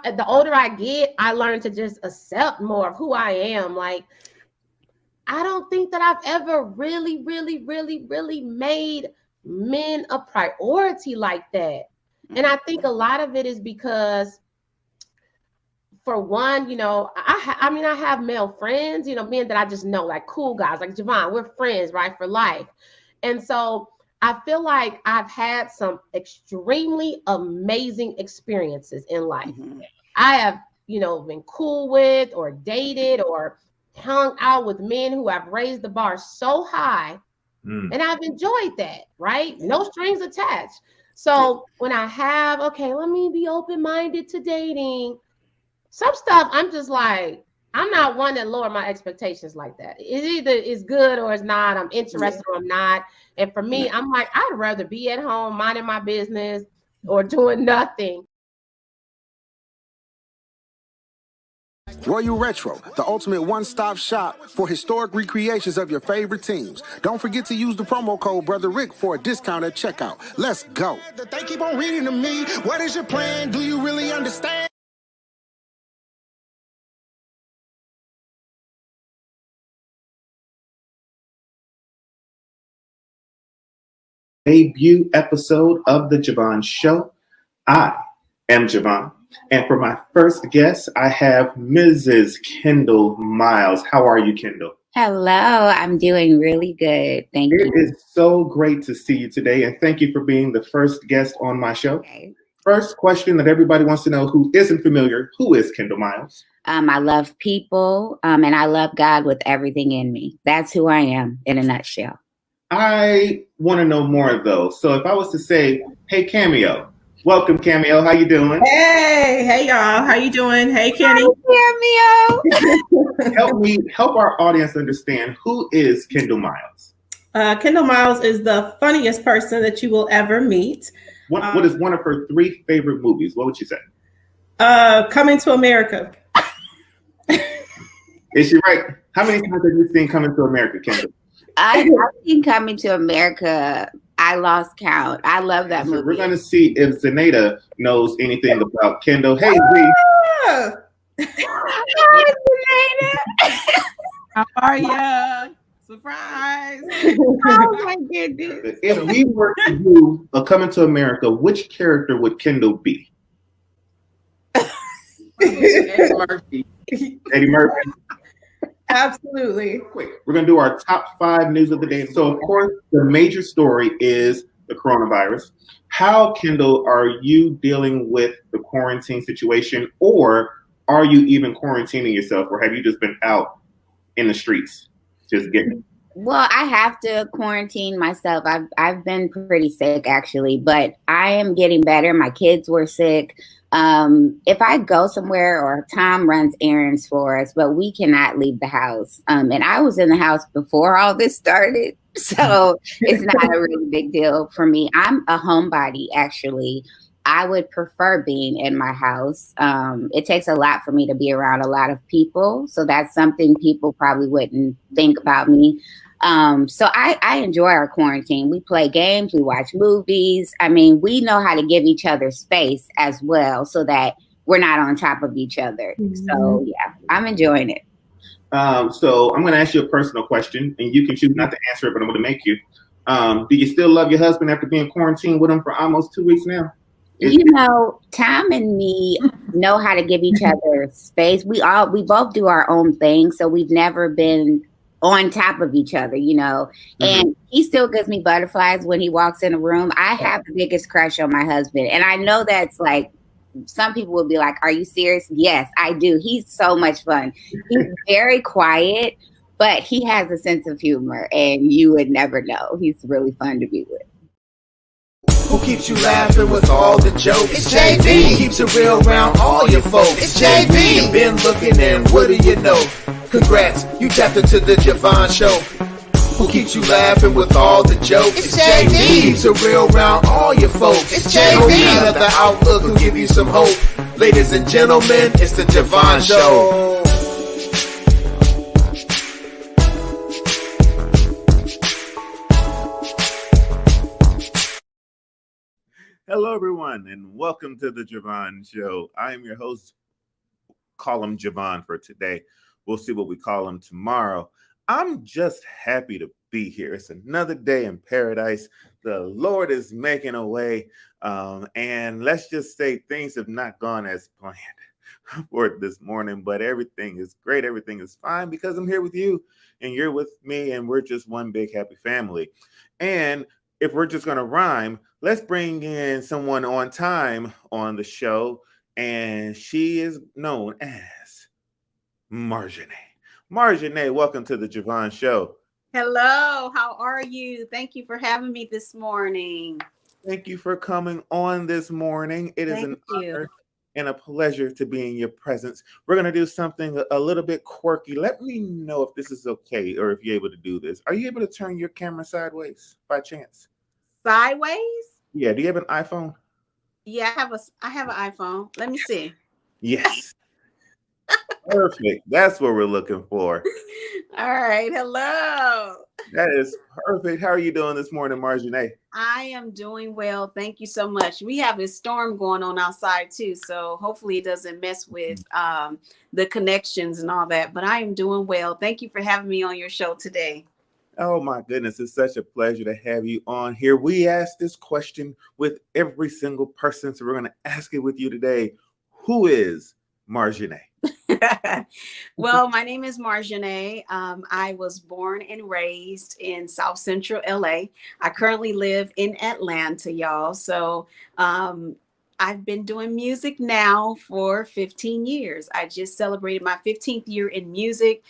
the older I get, I learn to just accept more of who I am. Like, I don't think that I've ever really made men a priority like that. And I think a lot of it is because, for one, you know, I mean, I have male friends, you know, men that I just know, like cool guys, like Javon, we're friends, right, for life. And so I feel like I've had some extremely amazing experiences in life. Mm-hmm. I have, you know, been cool with or dated or hung out with men who have raised the bar so high, and I've enjoyed that, right? No strings attached. So when I have, okay, let me be open-minded to dating, some stuff I'm just like, I'm not one that lower my expectations like that. It either is good or it's not. I'm interested or I'm not. And for me, I'm like, I'd rather be at home minding my business or doing nothing. Royal Retro, the ultimate one-stop shop for historic recreations of your favorite teams. Don't forget to use the promo code Brother Rick for a discount at checkout. Let's go. They keep on reading to me. What is your plan? Do you really understand? Debut episode of the Javon Show. I am Javon. And for my first guest, I have Mrs. Kendall Miles. How are you, Kendall? Hello, I'm doing really good. Thank you. It is so great to see you today, and thank you for being the first guest on my show. Okay. First question that everybody wants to know, who isn't familiar, who is Kendall Miles? I love people, and I love God with everything in me. That's who I am in a nutshell. I want to know more of those. So if I was to say, hey, Cameo. Welcome, Cameo. How you doing? Hey, y'all. How you doing? Hey, Kenny. Hi, Cameo. help our audience understand, who is Kendall Miles? Kendall Miles is the funniest person that you will ever meet. What is one of her 3 favorite movies? What would you say? Coming to America. Is she right? How many times have you seen Coming to America, Kendall? I've seen Coming to America. I lost count. I love that movie. We're going to see if Zenaida knows anything about Kendall. Hey, Z. Hi, Zenaida. How are you? Surprise. Oh, my goodness. If we were to do a Coming to America, which character would Kendall be? Eddie Murphy. Eddie Murphy. Absolutely. We're going to do our top 5 news of the day. So, of course, the major story is the coronavirus. How, Kendall, are you dealing with the quarantine situation, or are you even quarantining yourself, or have you just been out in the streets just getting it? Well, I have to quarantine myself. I've been pretty sick, actually, but I am getting better. My kids were sick. If I go somewhere, or Tom runs errands for us, but we cannot leave the house. And I was in the house before all this started, so it's not a really big deal for me. I'm a homebody, actually. I would prefer being in my house. It takes a lot for me to be around a lot of people, so that's something people probably wouldn't think about me. So I enjoy our quarantine. We play games, we watch movies. I mean, we know how to give each other space as well, so that we're not on top of each other. Mm-hmm. So yeah, I'm enjoying it. So I'm going to ask you a personal question, and you can choose not to answer it, but I'm going to make you. Do you still love your husband after being quarantined with him for almost 2 weeks now? You know, Tom and me know how to give each other space. We both do our own thing, so we've never been on top of each other, you know, and he still gives me butterflies when he walks in a room. I have the biggest crush on my husband. And I know that's like, some people will be like, are you serious? Yes, I do. He's so much fun. He's very quiet, but he has a sense of humor, and you would never know. He's really fun to be with. Who keeps you laughing with all the jokes? It's JV. Who keeps it real around all your folks? It's JV. You've been looking, and what do you know? Congrats, you tapped into the Javon Show. Who keeps you laughing with all the jokes? It's JV. Who keeps it real around all your folks? It's JV. Another outlook will give you some hope. Ladies and gentlemen, it's the Javon Show. Hello, everyone, and welcome to the Javon Show. I am your host. Call him Javon for today. We'll see what we call him tomorrow. I'm just happy to be here. It's another day in paradise. The Lord is making a way. And let's just say things have not gone as planned for it this morning, but everything is great. Everything is fine because I'm here with you and you're with me, and we're just one big happy family. And if we're just going to rhyme, let's bring in someone on time on the show, and she is known as Marjane. Marjane, welcome to the Javon Show. Hello, how are you? Thank you for having me this morning. Thank you for coming on this morning. It is an honor and a pleasure to be in your presence. We're going to do something a little bit quirky. Let me know if this is okay or if you're able to do this. Are you able to turn your camera sideways by chance? Sideways? Yeah. Do you have an iPhone? Yeah, I have an iPhone. Let me see. Yes. Perfect. That's what we're looking for. All right. Hello. That is perfect. How are you doing this morning, Marjane? I am doing well. Thank you so much. We have a storm going on outside too, so hopefully it doesn't mess with the connections and all that. But I am doing well. Thank you for having me on your show today. Oh my goodness, it's such a pleasure to have you on here. We ask this question with every single person, so we're going to ask it with you today. Who is Marjane? Well, my name is Marjane. I was born and raised in South Central LA. I currently live in Atlanta, y'all. So I've been doing music now for 15 years. I just celebrated my 15th year in music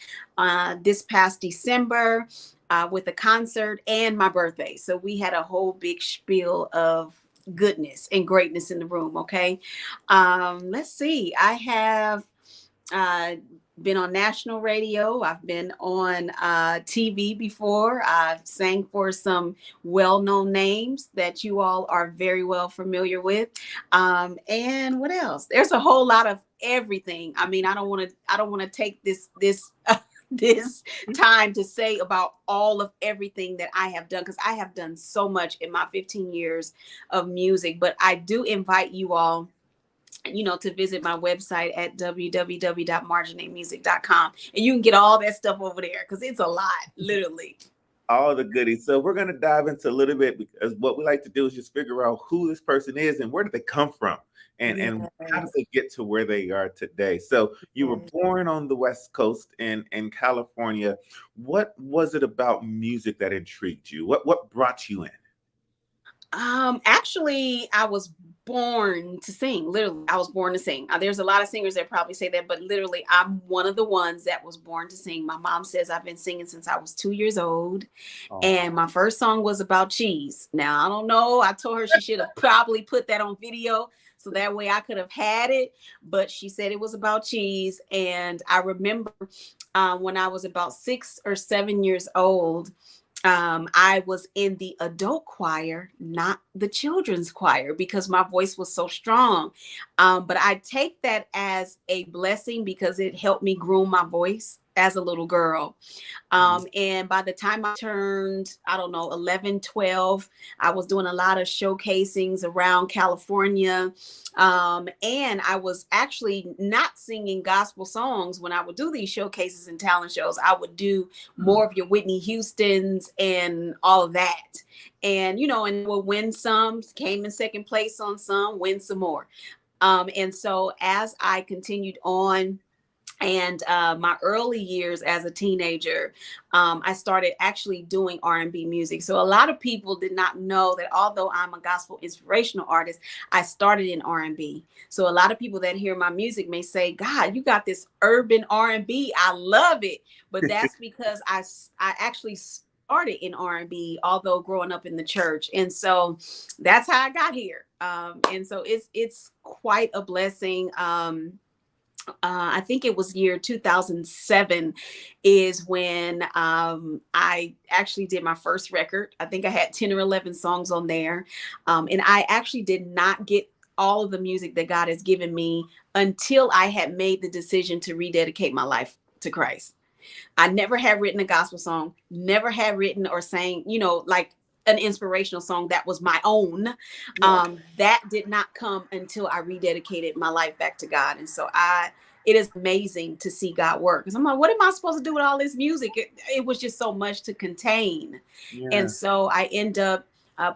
this past December with a concert and my birthday. So we had a whole big spiel of goodness and greatness in the room. Okay. Let's see. I have been on national radio. I've been on TV before. I've sang for some well-known names that you all are very well familiar with. And what else? There's a whole lot of everything. I mean, I don't want to take this this time to say about all of everything that I have done, because I have done so much in my 15 years of music. But I do invite you all, to visit my website at www.marjanemusic.com. And you can get all that stuff over there because it's a lot, literally. All the goodies. So we're going to dive into a little bit, because what we like to do is just figure out who this person is and where did they come from, and how did they get to where they are today. So you were born on the West Coast in California. What was it about music that intrigued you? What brought you in? Actually, I was born to sing. Literally, I was born to sing. There's a lot of singers that probably say that, but literally, I'm one of the ones that was born to sing. My mom says I've been singing since I was 2 years old. And my first song was about cheese. Now, I don't know. I told her she should have probably put that on video, so that way I could have had it. But she said it was about cheese. And I remember when I was about 6 or 7 years old, I was in the adult choir, not the children's choir, because my voice was so strong. But I take that as a blessing because it helped me groom my voice as a little girl. And by the time I turned, 11, 12, I was doing a lot of showcasings around California. And I was actually not singing gospel songs when I would do these showcases and talent shows. I would do more of your Whitney Houstons and all of that. And, and we'll win some, came in second place on some, win some more. And so as I continued on, and my early years as a teenager, I started actually doing R&B music. So a lot of people did not know that although I'm a gospel inspirational artist, I started in R&B. So a lot of people that hear my music may say, God, you got this urban R&B. I love it. But that's because I actually started in R&B, although growing up in the church. And so that's how I got here. And so it's quite a blessing. I think it was year 2007 is when I actually did my first record. I think I had 10 or 11 songs on there. And I actually did not get all of the music that God has given me until I had made the decision to rededicate my life to Christ. I never had written a gospel song, never had written or sang, like an inspirational song that was my own. That did not come until I rededicated my life back to God. And so it is amazing to see God work. Because I'm like, what am I supposed to do with all this music? It was just so much to contain. Yeah. And so I end up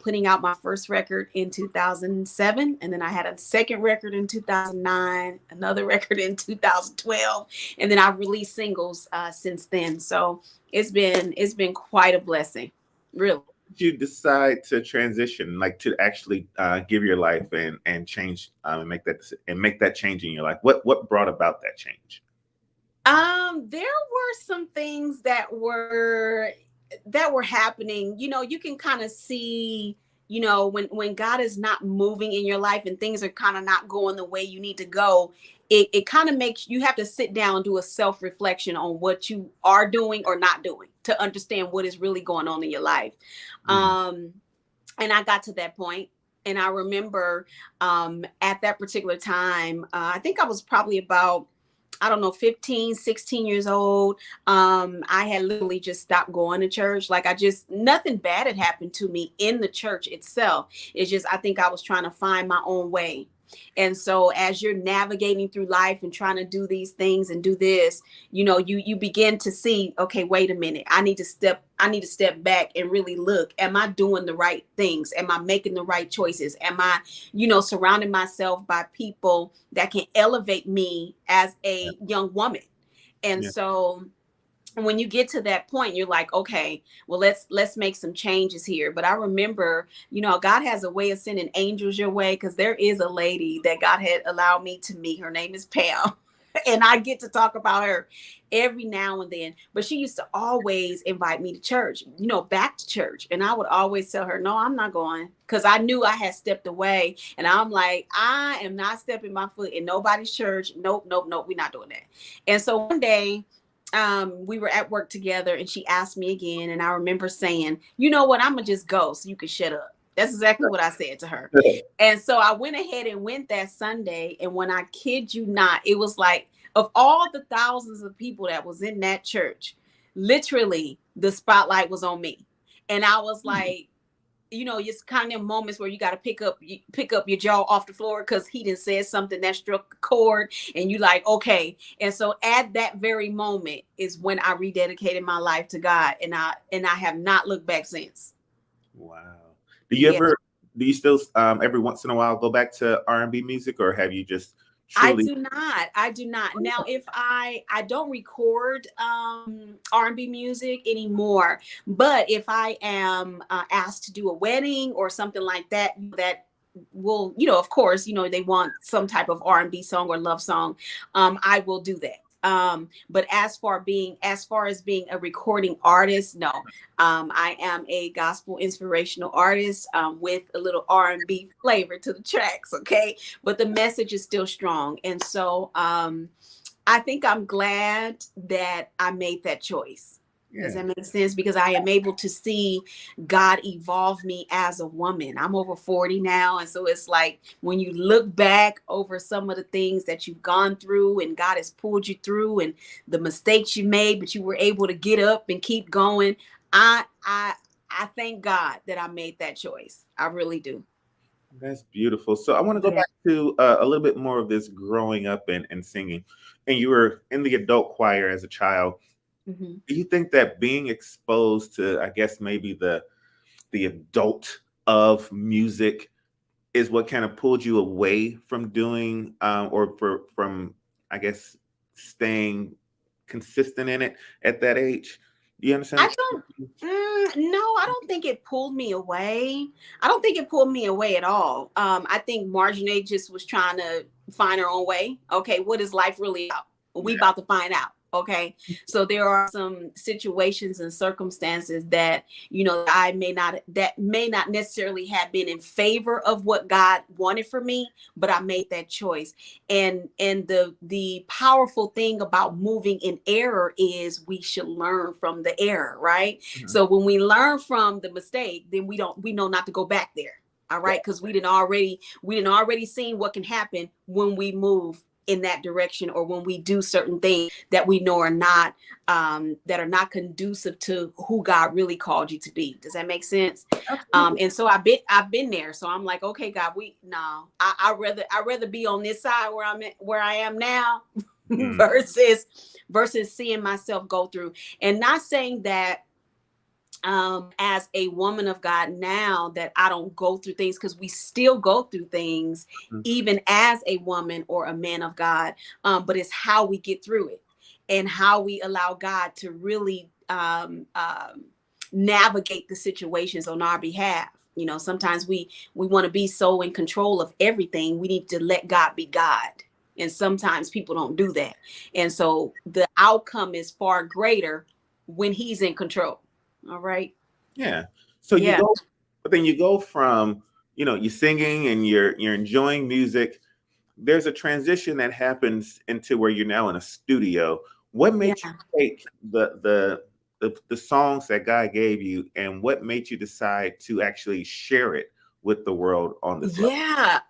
putting out my first record in 2007. And then I had a second record in 2009, another record in 2012. And then I've released singles since then. So it's been quite a blessing, really. You decide to transition, like to actually give your life and change and make that change in your life? What brought about that change? There were some things that were happening. You know, you can kind of see, you know, when God is not moving in your life and things are kind of not going the way you need to go, it kind of makes you have to sit down and do a self-reflection on what you are doing or not doing to understand what is really going on in your life. And I got to that point, and I remember at that particular time, I think I was probably about, I don't know, 15, 16 years old. I had literally just stopped going to church. Like nothing bad had happened to me in the church itself. It's just, I think I was trying to find my own way. And so as you're navigating through life and trying to do these things and do this, you know, you begin to see, okay, wait a minute, I need to step back and really look, am I doing the right things? Am I making the right choices? Am I, you know, surrounding myself by people that can elevate me as a young woman? And so when you get to that point, you're like, okay, well, let's make some changes here. But I remember, you know, God has a way of sending angels your way, because there is a lady that God had allowed me to meet. Her name is Pam. And I get to talk about her every now and then. But she used to always invite me to church, you know, back to church. And I would always tell her, no, I'm not going, because I knew I had stepped away. And I'm like, I am not stepping my foot in nobody's church. Nope, we're not doing that. And so one day, we were at work together, and she asked me again. And I remember saying, you know what, I'm going to just go so you can shut up. That's exactly what I said to her. And so I went ahead and went that Sunday. And when I kid you not, it was like, of all the thousands of people that was in that church, literally the spotlight was on me. And I was like, you know, it's kind of moments where you got to pick up your jaw off the floor, because he done said something that struck a chord, and you like, okay. And so at that very moment is when I rededicated my life to God, and I have not looked back since. Wow. Do you still every once in a while go back to R&B music, or have you just truly... I do not. Now, if I don't record R&B music anymore, but if I am asked to do a wedding or something like that, that will, you know, of course, you know, they want some type of R&B song or love song, I will do that. But as far as being a recording artist, no. I am a gospel inspirational artist with a little R&B flavor to the tracks, okay? But the message is still strong. And so I think I'm glad that I made that choice. Does that make sense? Because I am able to see God evolve me as a woman. I'm over 40 now. And so it's like, when you look back over some of the things that you've gone through and God has pulled you through, and the mistakes you made, but you were able to get up and keep going. I thank God that I made that choice. I really do. That's beautiful. So I want to go back to a little bit more of this growing up and singing. And you were in the adult choir as a child. Mm-hmm. Do you think that being exposed to, I guess, maybe the adult of music is what kind of pulled you away from doing from, I guess, staying consistent in it at that age? Do you understand? I don't think it pulled me away. I don't think it pulled me away at all. I think Marjane just was trying to find her own way. Okay, what is life really about? We about to find out. Okay. So there are some situations and circumstances that, you know, that may not necessarily have been in favor of what God wanted for me, but I made that choice. And the powerful thing about moving in error is we should learn from the error, right? Mm-hmm. So when we learn from the mistake, then we know not to go back there. All right. Because we didn't already seen what can happen when we move in that direction, or when we do certain things that we know are not that are not conducive to who God really called you to be. Does that make sense? And so I've been there. So I'm like, okay, God, I'd rather be on this side where I am now versus seeing myself go through. And not saying that as a woman of God now that I don't go through things, because we still go through things even as a woman or a man of God, but it's how we get through it and how we allow God to really navigate the situations on our behalf. You know, sometimes we want to be so in control of everything. We need to let God be God. And sometimes people don't do that. And so the outcome is far greater when he's in control. All right. Yeah. So you go from, you know, you're singing and you're enjoying music. There's a transition that happens into where you're now in a studio. What made you take the songs that God gave you, and what made you decide to actually share it with the world on this level? Yeah.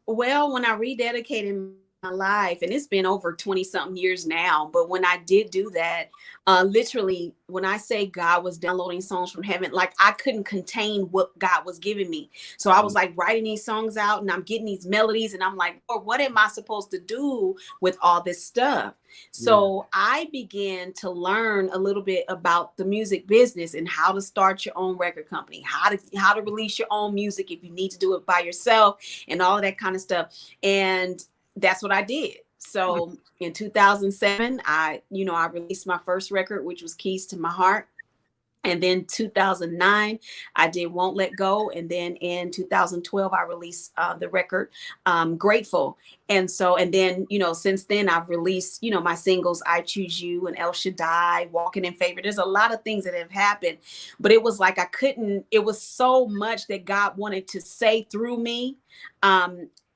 Well, when I rededicated my life, and it's been over 20 something years now, but when I did do that, literally, when I say God was downloading songs from heaven, like I couldn't contain what God was giving me. So I was like writing these songs out, and I'm getting these melodies, and I'm like, Lord, what am I supposed to do with all this stuff? So I began to learn a little bit about the music business and how to start your own record company, how to release your own music if you need to do it by yourself, and all of that kind of stuff. And that's what I did. So in 2007, I released my first record, which was Keys to My Heart. And then 2009, I did Won't Let Go. And then in 2012, I released the record Grateful. And then, since then I've released, my singles, I Choose You and El Shaddai, Walking in Favor. There's a lot of things that have happened, but it was like it was so much that God wanted to say through me.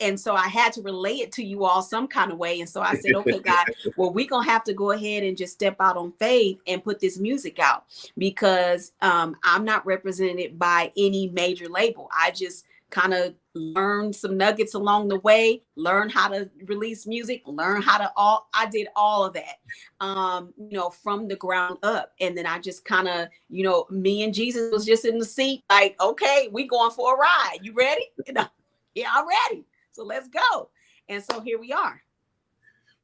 And so I had to relay it to you all some kind of way. And so I said, okay, God, well, we're going to have to go ahead and just step out on faith and put this music out, because I'm not represented by any major label. I just kind of learned some nuggets along the way, learn how to release music, I did all of that, from the ground up. And then I just kind of, me and Jesus was just in the seat, like, okay, we going for a ride. You ready? Yeah, I'm ready. So let's go. And so here we are.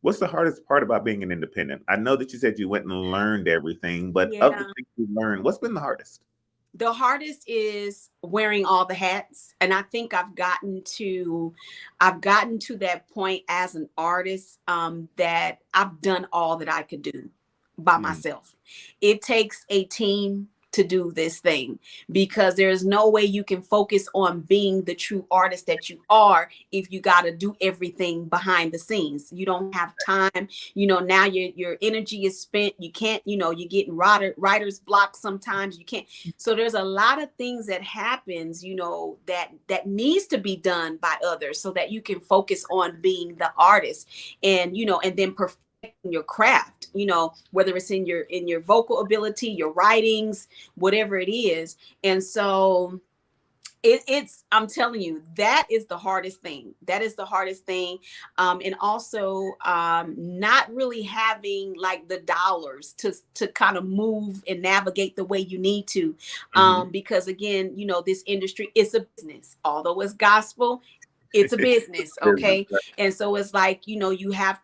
What's the hardest part about being an independent? I know that you said you went and learned everything, but of the things you learned, what's been the hardest? The hardest is wearing all the hats. And I think I've gotten to that point as an artist that I've done all that I could do by myself. It takes a team to do this thing, because there's no way you can focus on being the true artist that you are if you got to do everything behind the scenes. You don't have time, now your energy is spent. You can't, you're getting writer's block sometimes. You can't. So there's a lot of things that happens, that needs to be done by others so that you can focus on being the artist and, and then perfect your craft, whether it's in your vocal ability, your writings, whatever it is. And so I'm telling you, that is the hardest thing. And also not really having like the dollars to kind of move and navigate the way you need to. Because again, this industry is a business, although it's gospel, it's a business. Okay. And so it's like, you have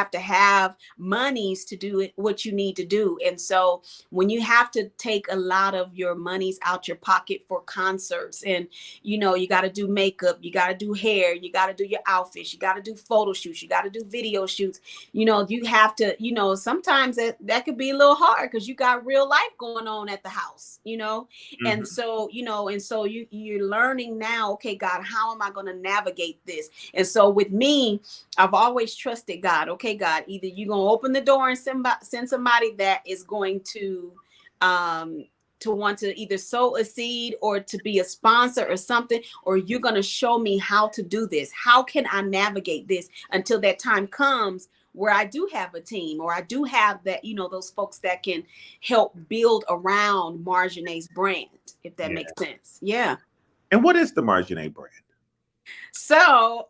to have monies to do it, what you need to do. And so when you have to take a lot of your monies out your pocket for concerts, and, you got to do makeup, you got to do hair, you got to do your outfits, you got to do photo shoots, you got to do video shoots, you have to, sometimes that could be a little hard because you got real life going on at the house, and so, you're learning now, okay, God, how am I going to navigate this? And so with me, I've always trusted God. Okay, God, either you're going to open the door and send somebody that is going to want to either sow a seed or to be a sponsor or something, or you're going to show me how to do this. How can I navigate this until that time comes where I do have a team, or I do have that, those folks that can help build around Marjane's brand, if that makes sense. Yeah. And what is the Marjane brand? So,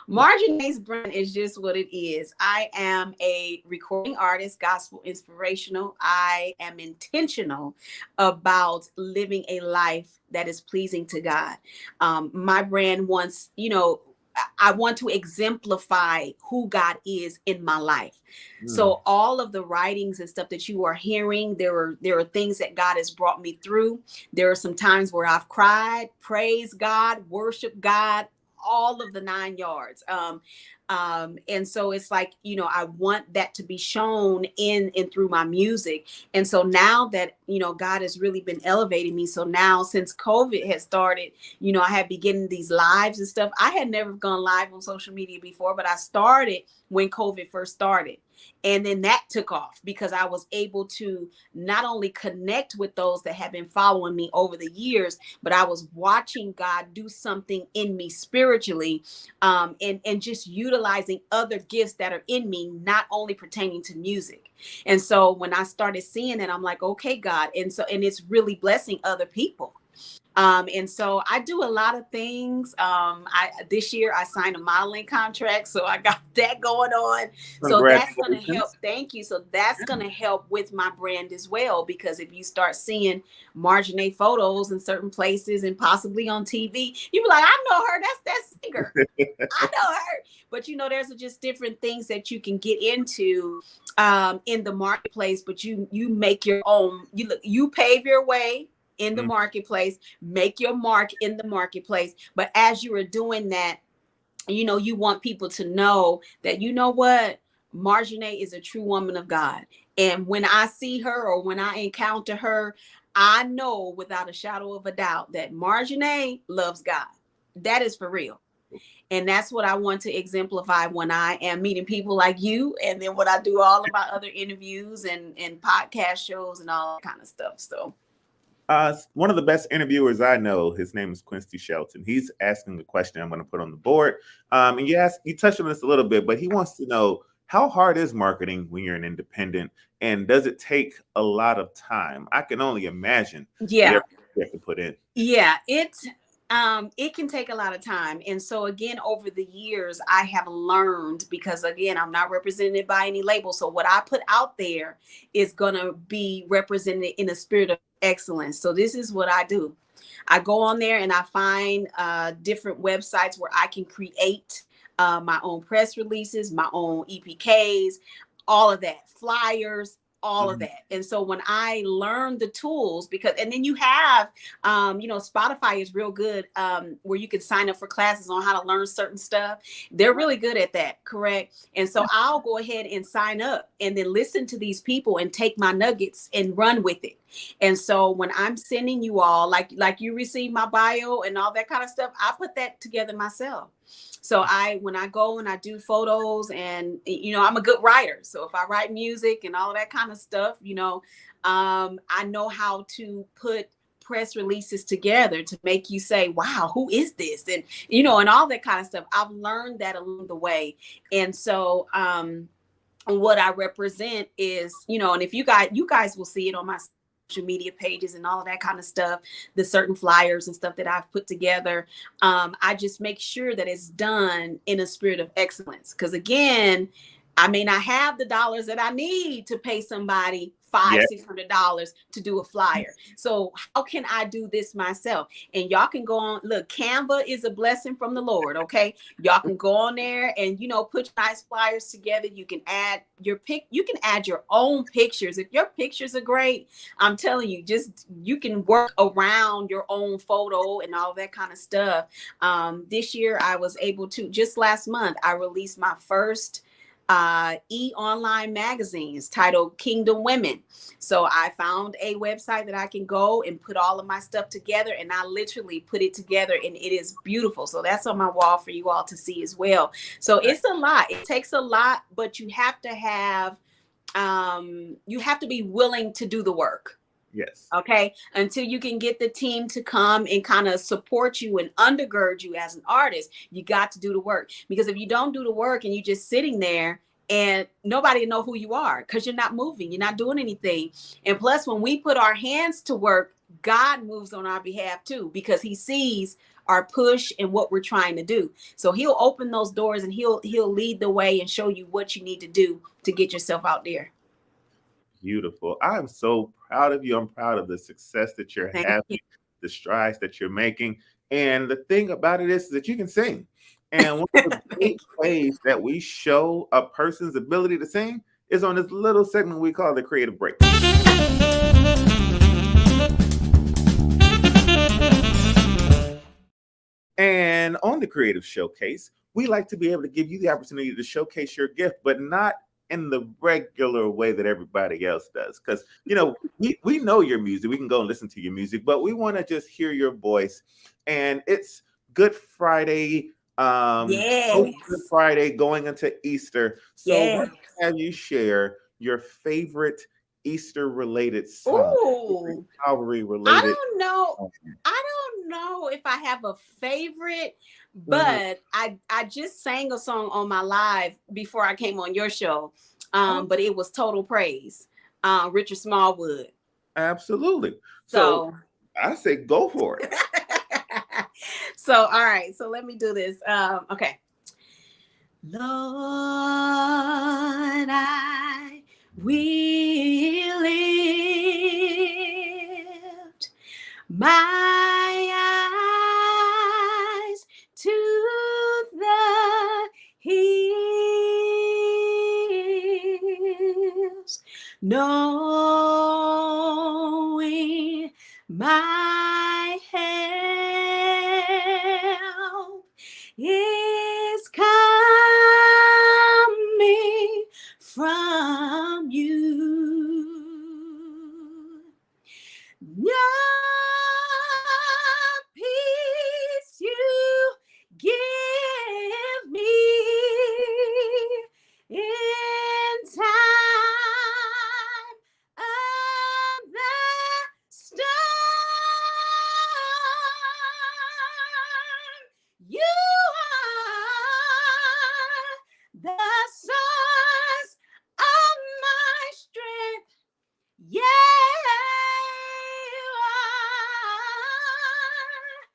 Marjane's brand is just what it is. I am a recording artist, gospel inspirational. I am intentional about living a life that is pleasing to God. My brand wants, I want to exemplify who God is in my life. So all of the writings and stuff that you are hearing, there are things that God has brought me through. There are some times where I've cried, praised God, worshiped God, all of the 9 yards. And so it's like, I want that to be shown in and through my music. And so now that, God has really been elevating me. So now since COVID has started, I have been getting these lives and stuff. I had never gone live on social media before, but I started when COVID first started. And then that took off because I was able to not only connect with those that have been following me over the years, but I was watching God do something in me spiritually, and just utilizing other gifts that are in me, not only pertaining to music. And so when I started seeing that, I'm like, okay, God. And it's really blessing other people. And so I do a lot of things. This year I signed a modeling contract, so I got that going on. So that's going to help. Thank you. So that's going to help with my brand as well, because if you start seeing Marjane photos in certain places and possibly on TV, you be like, I know her. That's that singer. I know her. But there's just different things that you can get into in the marketplace. But you make your own. You pave your way in the marketplace, make your mark in the marketplace. But as you are doing that, you want people to know that, what, Marjane is a true woman of God. And when I see her or when I encounter her, I know without a shadow of a doubt that Marjane loves God. That is for real. And that's what I want to exemplify when I am meeting people like you. And then when I do all of my other interviews and podcast shows and all that kind of stuff. So one of the best interviewers I know, his name is Quincy Shelton. He's asking the question I'm going to put on the board. And you touched on this a little bit, but he wants to know, how hard is marketing when you're an independent, and does it take a lot of time? I can only imagine. Yeah, you have to put in. Yeah, it can take a lot of time. And so again, over the years, I have learned, because again, I'm not represented by any label. So what I put out there is going to be represented in a spirit of excellence. So this is what I do. I go on there and I find different websites where I can create my own press releases, my own EPKs, all of that, flyers, all of that. And so when I learned the tools, and then you have, Spotify is real good, where you can sign up for classes on how to learn certain stuff. They're really good at that. Correct. And so I'll go ahead and sign up and then listen to these people and take my nuggets and run with it. And so when I'm sending you all, like you receive my bio and all that kind of stuff, I put that together myself. So when I go and I do photos, and, I'm a good writer. So if I write music and all that kind of stuff, I know how to put press releases together to make you say, wow, who is this? And, and all that kind of stuff. I've learned that along the way. And so, what I represent is, and if you guys will see it on my social media pages and all of that kind of stuff, the certain flyers and stuff that I've put together. I just make sure that it's done in a spirit of excellence. Because again, I may not have the dollars that I need to pay somebody $500-$600 to do a flyer. So how can I do this myself? And y'all can go on, look, Canva is a blessing from the Lord. Okay. Y'all can go on there and, put nice flyers together. You can add you can add your own pictures. If your pictures are great, I'm telling you, you can work around your own photo and all that kind of stuff. This year I was able to, just last month, I released my first online magazines titled Kingdom Women. So I found a website that I can go and put all of my stuff together, and I literally put it together, and it is beautiful. So that's on my wall for you all to see as well. So it's a lot. It takes a lot, but you have to have, you have to be willing to do the work. Yes. Okay. Until you can get the team to come and kind of support you and undergird you as an artist, you got to do the work. Because if you don't do the work and you're just sitting there, and nobody know who you are because you're not moving, you're not doing anything. And plus, when we put our hands to work, God moves on our behalf too, because he sees our push and what we're trying to do. So he'll open those doors and he'll lead the way and show you what you need to do to get yourself out there. Beautiful. I'm so proud of you. I'm proud of the success that you're having, the strides that you're making. And the thing about it is that you can sing. And one of the great ways that we show a person's ability to sing is on this little segment we call the Creative Break. And on the Creative Showcase, we like to be able to give you the opportunity to showcase your gift, but not in the regular way that everybody else does. Because, you know, we know your music. We can go and listen to your music, but we want to just hear your voice. And it's Good Friday. Good Friday going into Easter. So let's have you share your favorite Easter-related song, Calvary-related. I don't know if I have a favorite, but I just sang a song on my live before I came on your show. But it was Total Praise, Richard Smallwood. Absolutely. So I say go for it. So, all right. So let me do this. Okay. Lord, I will lift my eyes to the hills, knowing my help is coming from you. No peace you give me in time of the storm. You are the source of my strength. Yeah, you are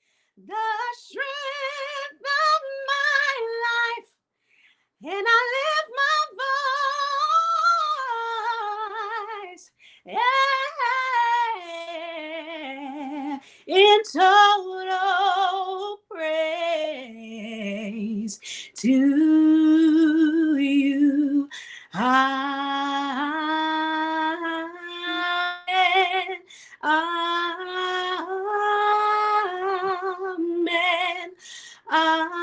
the strength of my life. And I lift my voice in total praise to you. Amen. Amen. Amen.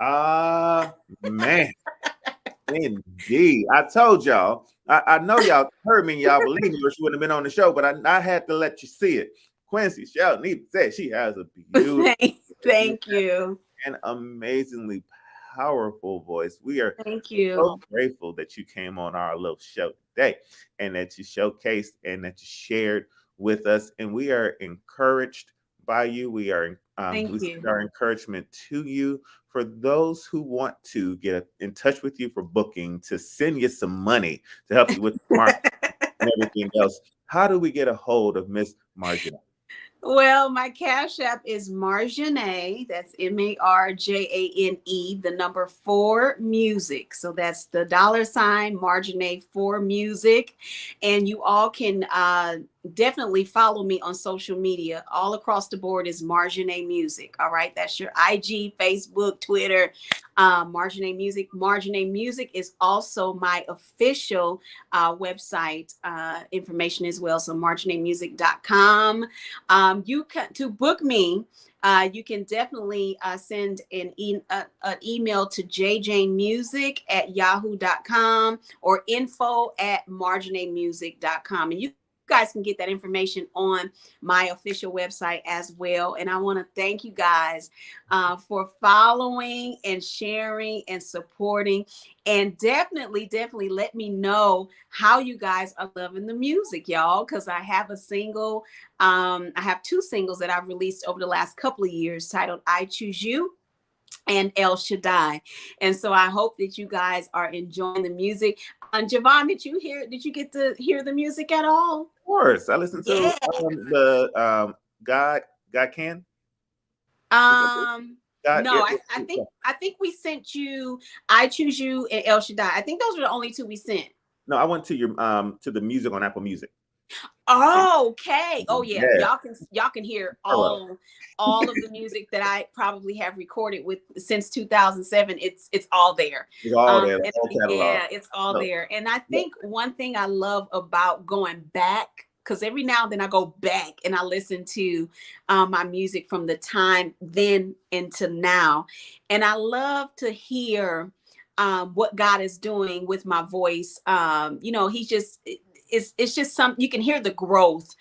Amen. Man, indeed. I told y'all. I know y'all heard me and y'all believe me, or she wouldn't have been on the show, but I had to let you see it. Quincy Shelton said she has a beautiful, Thank you, and amazingly powerful voice. We are so grateful that you came on our little show today and that you showcased and that you shared with us. And we are encouraged by you. We are send our encouragement to you. For those who want to get in touch with you for booking, to send you some money to help you with the market and everything else, how do we get a hold of Miss Marjane? Well, my Cash App is Marjane. That's MARJANE, the number 4 music. So that's the $ Marjane 4 music. And you all can definitely follow me on social media. All across the board is Marjane Music. All right. That's your IG, Facebook, Twitter, Marjane Music. Marjane Music is also my official website information as well. So marjanemusic.com. You can, to book me, you can definitely send an email to jjanemusic@yahoo.com or info@marjanemusic.com. And you guys can get that information on my official website as well. And I want to thank you guys for following and sharing and supporting. And definitely let me know how you guys are loving the music, y'all, because I have a single. I have 2 singles that I've released over the last couple of years titled I Choose You and El Shaddai. And so I hope that you guys are enjoying the music. Javon, did you get to hear the music at all? Of course. I listened to the God Can. God, no, I think we sent you I Choose You and El Shaddai. I think those were the only 2 we sent. No, I went to your to the music on Apple Music. Oh, okay. Oh yeah. Y'all can hear all of the music that I probably have recorded with since 2007. It's all there. It's all there. It's all there. And I think one thing I love about going back, because every now and then I go back and I listen to my music from the time then into now, and I love to hear what God is doing with my voice. He's just. It's just something you can hear the growth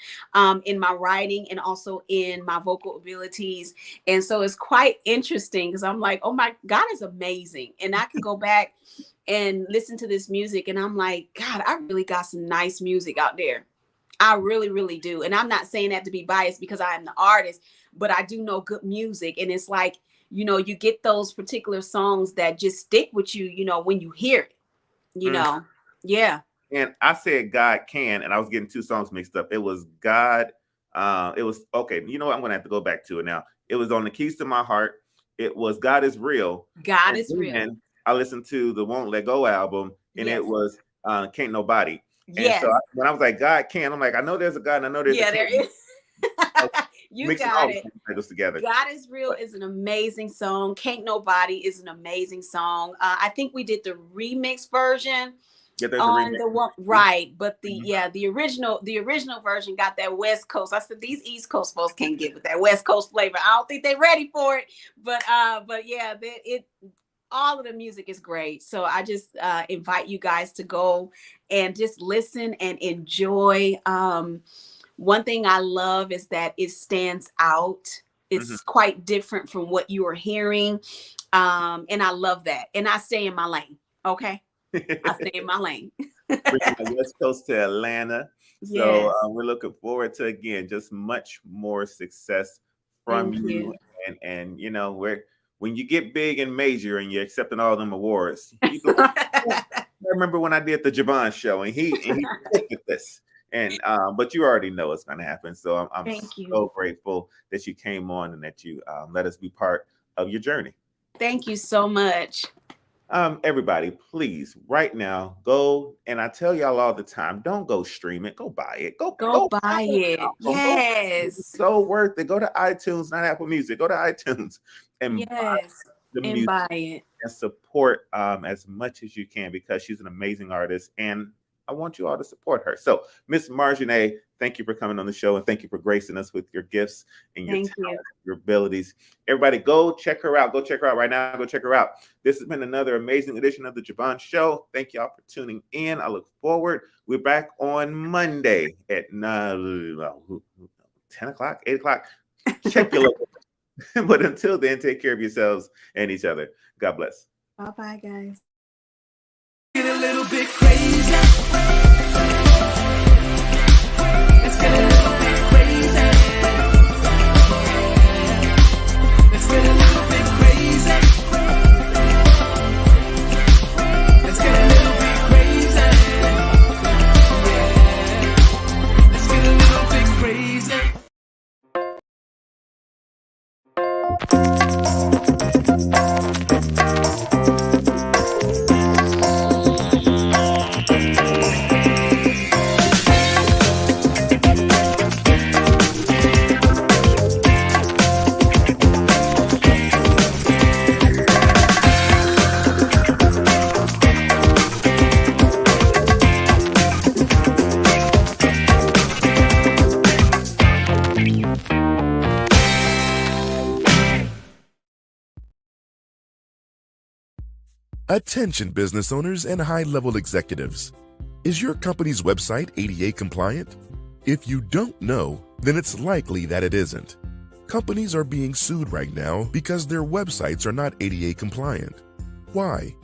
in my writing and also in my vocal abilities. And so it's quite interesting because I'm like, oh my God is amazing. And I can go back and listen to this music and I'm like, God, I really got some nice music out there. I really, really do. And I'm not saying that to be biased because I am the artist, but I do know good music. And it's like, you get those particular songs that just stick with you, when you hear it, know. Yeah. And I said God Can, and I was getting 2 songs mixed up. It was God. It was okay. You know what? I'm going to have to go back to it now. It was on the Keys to My Heart. It was God Is Real. God Is Real. And I listened to the Won't Let Go album, and it was Can't Nobody. Yes. And so when I was like, God Can, I'm like, I know there's a God, and I know there's a there is. You got it. Together. God Is Real is an amazing song. Can't Nobody is an amazing song. I think we did the remix version. On the one, right, but the original version got that West Coast. I said these East Coast folks can't get with that West Coast flavor. I don't think they're ready for it. But yeah, all of the music is great. So I just invite you guys to go and just listen and enjoy. One thing I love is that it stands out. It's quite different from what you are hearing, and I love that. And I stay in my lane. Okay. I stay in my lane. Bringing the West Coast to Atlanta. So we're looking forward to, again, just much more success from you. And when you get big and major and you're accepting all them awards. I remember when I did the Javon show and he did this. And but you already know it's going to happen. So I'm so grateful that you came on and that you let us be part of your journey. Thank you so much. Everybody, please, right now, go, and I tell y'all all the time, don't go stream it, go buy it. Go buy it. Yes. It's so worth it. Go to iTunes, not Apple Music. Go to iTunes and buy the music buy it. And support as much as you can because she's an amazing artist and I want you all to support her. So, Miss Marjane, thank you for coming on the show and thank you for gracing us with your gifts and your talent, your abilities. Everybody, go check her out. Go check her out right now. Go check her out. This has been another amazing edition of the Javon Show. Thank y'all for tuning in. I look forward. We're back on Monday at 10 o'clock, 8 o'clock. Check your local. But until then, take care of yourselves and each other. God bless. Bye-bye, guys. Get a little bit crazy. Let's get a little bit crazy. Let's get a little bit crazy. Let's get a little bit crazy. Yeah. Let's get a little bit crazy. Attention business owners and high-level executives. Is your company's website ADA compliant? If you don't know, then it's likely that it isn't. Companies are being sued right now because their websites are not ADA compliant. Why?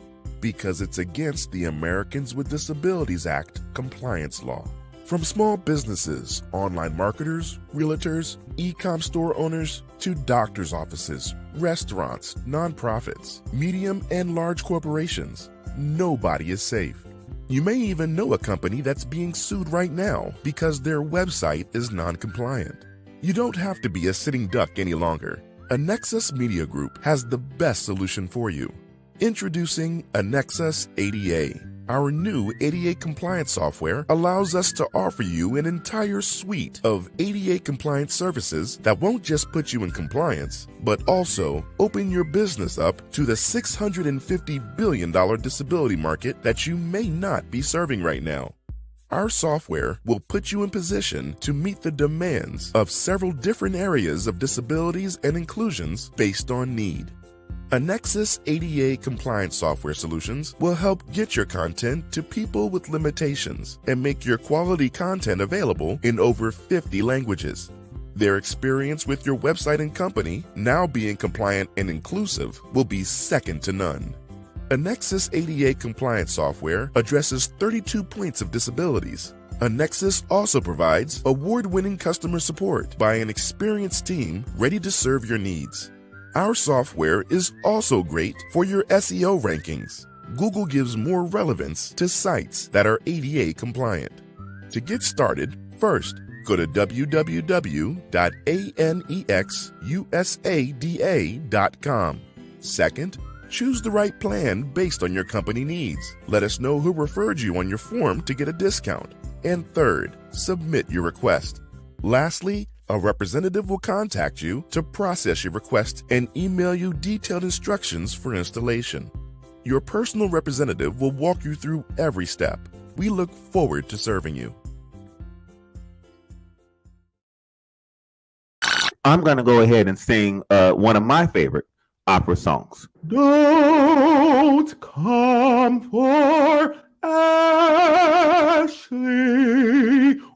Because it's against the Americans with Disabilities Act compliance law. From small businesses, online marketers, realtors, e-com store owners, to doctor's offices, restaurants, nonprofits, medium and large corporations, nobody is safe. You may even know a company that's being sued right now because their website is non-compliant. You don't have to be a sitting duck any longer. Annexus Media Group has the best solution for you. Introducing Annexus ADA. Our new ADA compliance software allows us to offer you an entire suite of ADA compliance services that won't just put you in compliance, but also open your business up to the $650 billion disability market that you may not be serving right now. Our software will put you in position to meet the demands of several different areas of disabilities and inclusions based on need. Annexus ADA compliance software solutions will help get your content to people with limitations and make your quality content available in over 50 languages. Their experience with your website and company, now being compliant and inclusive, will be second to none. Annexus ADA compliance software addresses 32 points of disabilities. Annexus also provides award-winning customer support by an experienced team ready to serve your needs. Our software is also great for your SEO rankings. Google gives more relevance to sites that are ADA compliant. To get started, first, go to www.anexusada.com. Second, choose the right plan based on your company needs. Let us know who referred you on your form to get a discount. And third, submit your request. Lastly, a representative will contact you to process your request and email you detailed instructions for installation. Your personal representative will walk you through every step. We look forward to serving you. I'm going to go ahead and sing one of my favorite opera songs. Don't come for Ashley,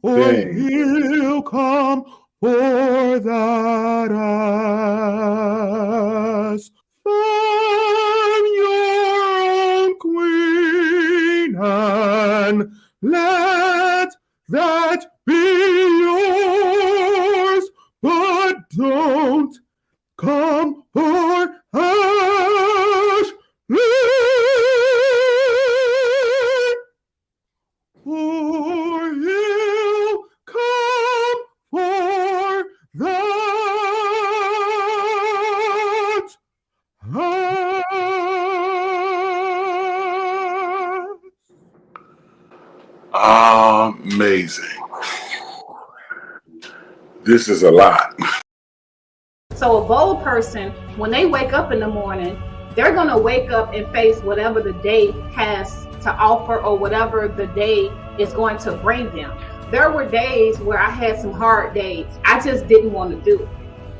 or he'll come for that ass. Find your own queen and let that be yours, but don't come for Ashley, or he'll come for that ass. Amazing. This is a lot. So a bold person, when they wake up in the morning, they're going to wake up and face whatever the day has to offer or whatever the day is going to bring them. There were days where I had some hard days. I just didn't want to do it.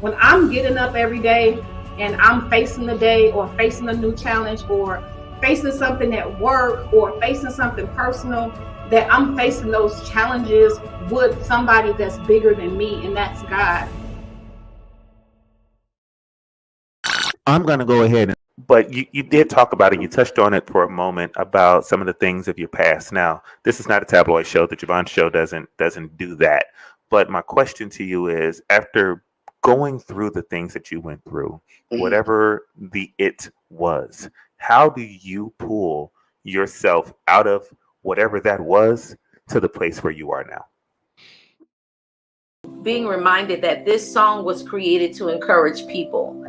When I'm getting up every day and I'm facing the day or facing a new challenge or facing something at work or facing something personal, that I'm facing those challenges with somebody that's bigger than me, and that's God. I'm going to go ahead and, but you did talk about it. You touched on it for a moment about some of the things of your past. Now, this is not a tabloid show. The Javon Show doesn't do that. But my question to you is, after going through the things that you went through, whatever it was, how do you pull yourself out of whatever that was to the place where you are now? Being reminded that this song was created to encourage people.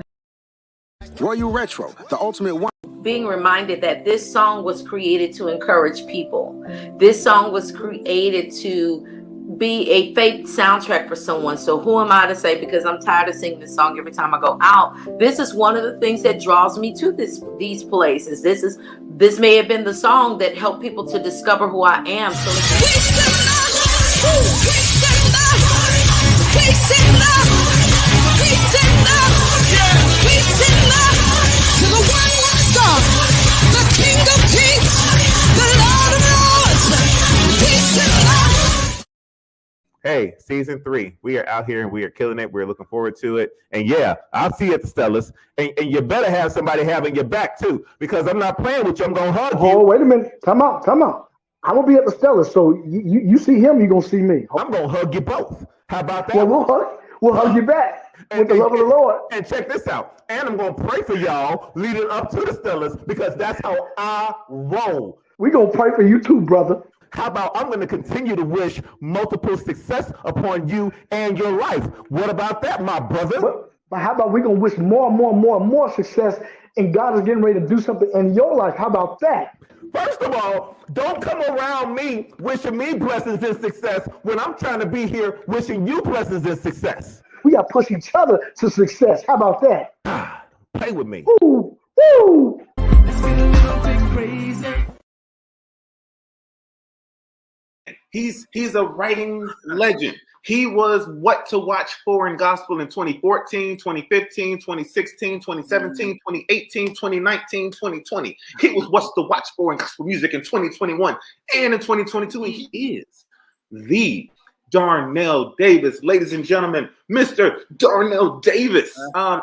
Royal Retro, the ultimate one. Being reminded that this song was created to encourage people. This song was created to be a faith soundtrack for someone. So who am I to say, because I'm tired of singing this song every time I go out. This is one of the things that draws me to these places. This may have been the song that helped people to discover who I am. So hey, season 3, we are out here and we are killing it. We're looking forward to it. And yeah, I'll see you at the Stellas. And you better have somebody having your back too, because I'm not playing with you. I'm going to hug you. Oh, wait a minute. Come out. I'm going to be at the Stellas. So you see him, you're going to see me. I'm going to hug you both. How about that? Well, we'll hug you back with the love of the Lord. And check this out. And I'm going to pray for y'all leading up to the Stellas, because that's how I roll. We're going to pray for you too, brother. How about I'm going to continue to wish multiple success upon you and your life? What about that, my brother? But how about we're going to wish more success, and God is getting ready to do something in your life? How about that? First of all, don't come around me wishing me blessings and success when I'm trying to be here wishing you blessings and success. We got to push each other to success. How about that? Play with me. Woo! Woo! He's a writing legend. He was what to watch for in gospel in 2014, 2015, 2016, 2017, 2018, 2019, 2020. He was what's to watch for in gospel music in 2021 and in 2022. And he is the Darnell Davis. Ladies and gentlemen, Mr. Darnell Davis.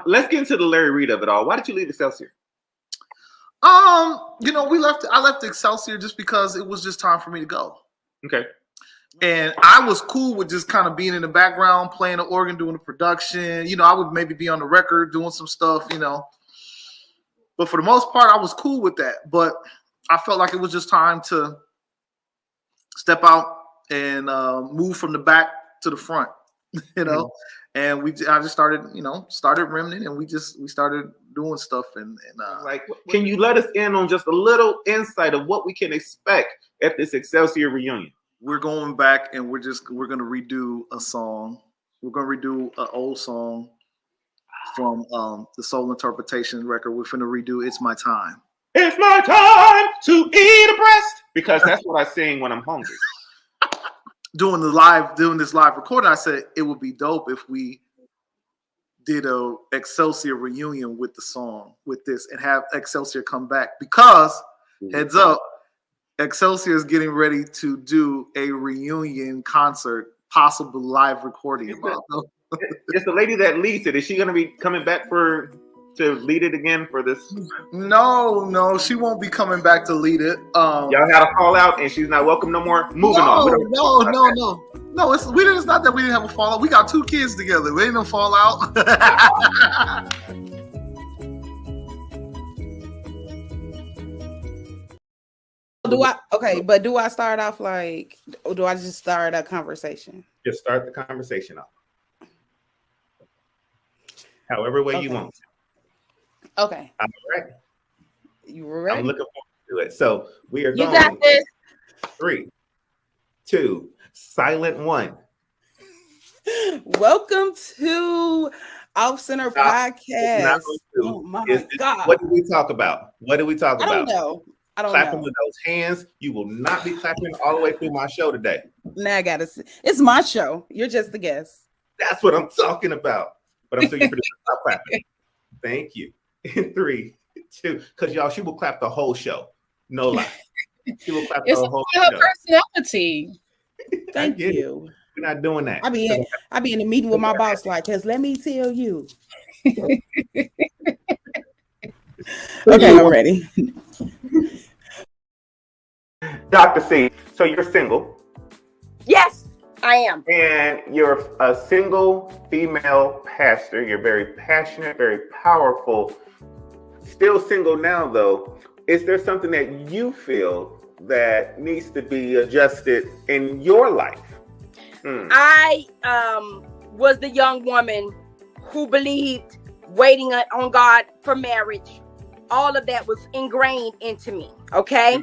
Let's get into the Larry Reid of it all. Why did you leave Excelsior? I left Excelsior just because it was just time for me to go. Okay. And I was cool with just kind of being in the background, playing the organ, doing the production. I would maybe be on the record, doing some stuff, But for the most part, I was cool with that. But I felt like it was just time to step out and move from the back to the front, And I just started Remnant, and we started doing stuff. And can you let us in on just a little insight of what we can expect at this Excelsior reunion? We're going back, and we're going to redo a song. We're going to redo an old song from the Soul Interpretation record. We're going to redo "It's My Time." It's my time to eat a breast, because that's what I sing when I'm hungry. Doing this live recording, I said it would be dope if we did a Excelsior reunion with the song, with this, and have Excelsior come back, because heads up, Excelsior is getting ready to do a reunion concert, possible live recording. It's the lady that leads it. Is she going to be coming back to lead it again for this? No, she won't be coming back to lead it. Y'all had a fallout, and she's not welcome no more. Moving on. No. It's not that we didn't have a fallout. We got 2 kids together. We ain't no fallout. Do I start off or do I just start a conversation? Just start the conversation off. However way you want to. Okay. All right. You ready? I'm looking forward to it. So we are going. You got this. 3, 2, silent 1. Welcome to Off Center Podcast. Oh my God. What did we talk about? I don't know. Clapping with those hands. You will not be clapping all the way through my show today. Now I got to see. It's my show. You're just the guest. That's what I'm talking about. But I'm still your producer. Stop clapping. Thank you. In 3, 2, because y'all, she will clap the whole show. No lie. She will clap the whole show. It's her personality. Thank you. We're not doing that. I be in a meeting with my boss because let me tell you. Okay, I'm ready. Dr. C, so you're single. Yes, I am. And you're a single female pastor. You're very passionate, very powerful. Still single now, though. Is there something that you feel that needs to be adjusted in your life? I was the young woman who believed waiting on God for marriage. All of that was ingrained into me. Okay.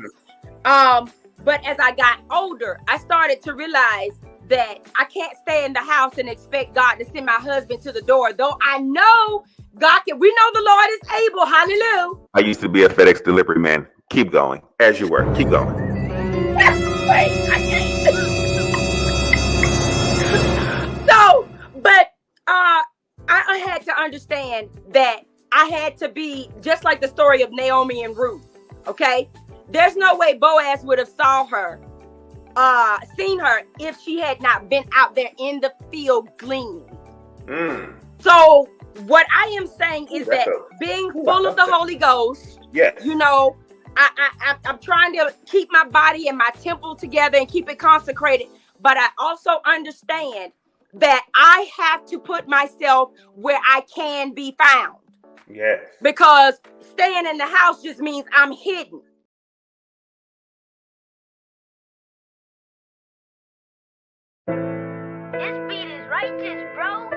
But as I got older, I started to realize that I can't stay in the house and expect God to send my husband to the door. Though I know God can, we know the Lord is able. Hallelujah. I used to be a FedEx delivery man. Keep going. As you were. Keep going. Wait, I can't. So, but I had to understand that I had to be just like the story of Naomi and Ruth. Okay. There's no way Boaz would have saw her seen her if she had not been out there in the field gleaning. So what I am saying is that being full of the Holy Ghost, you know, I'm trying to keep my body and my temple together and keep it consecrated. But I also understand that I have to put myself where I can be found. Yes. Because staying in the house just means I'm hidden. This beat is righteous, bro.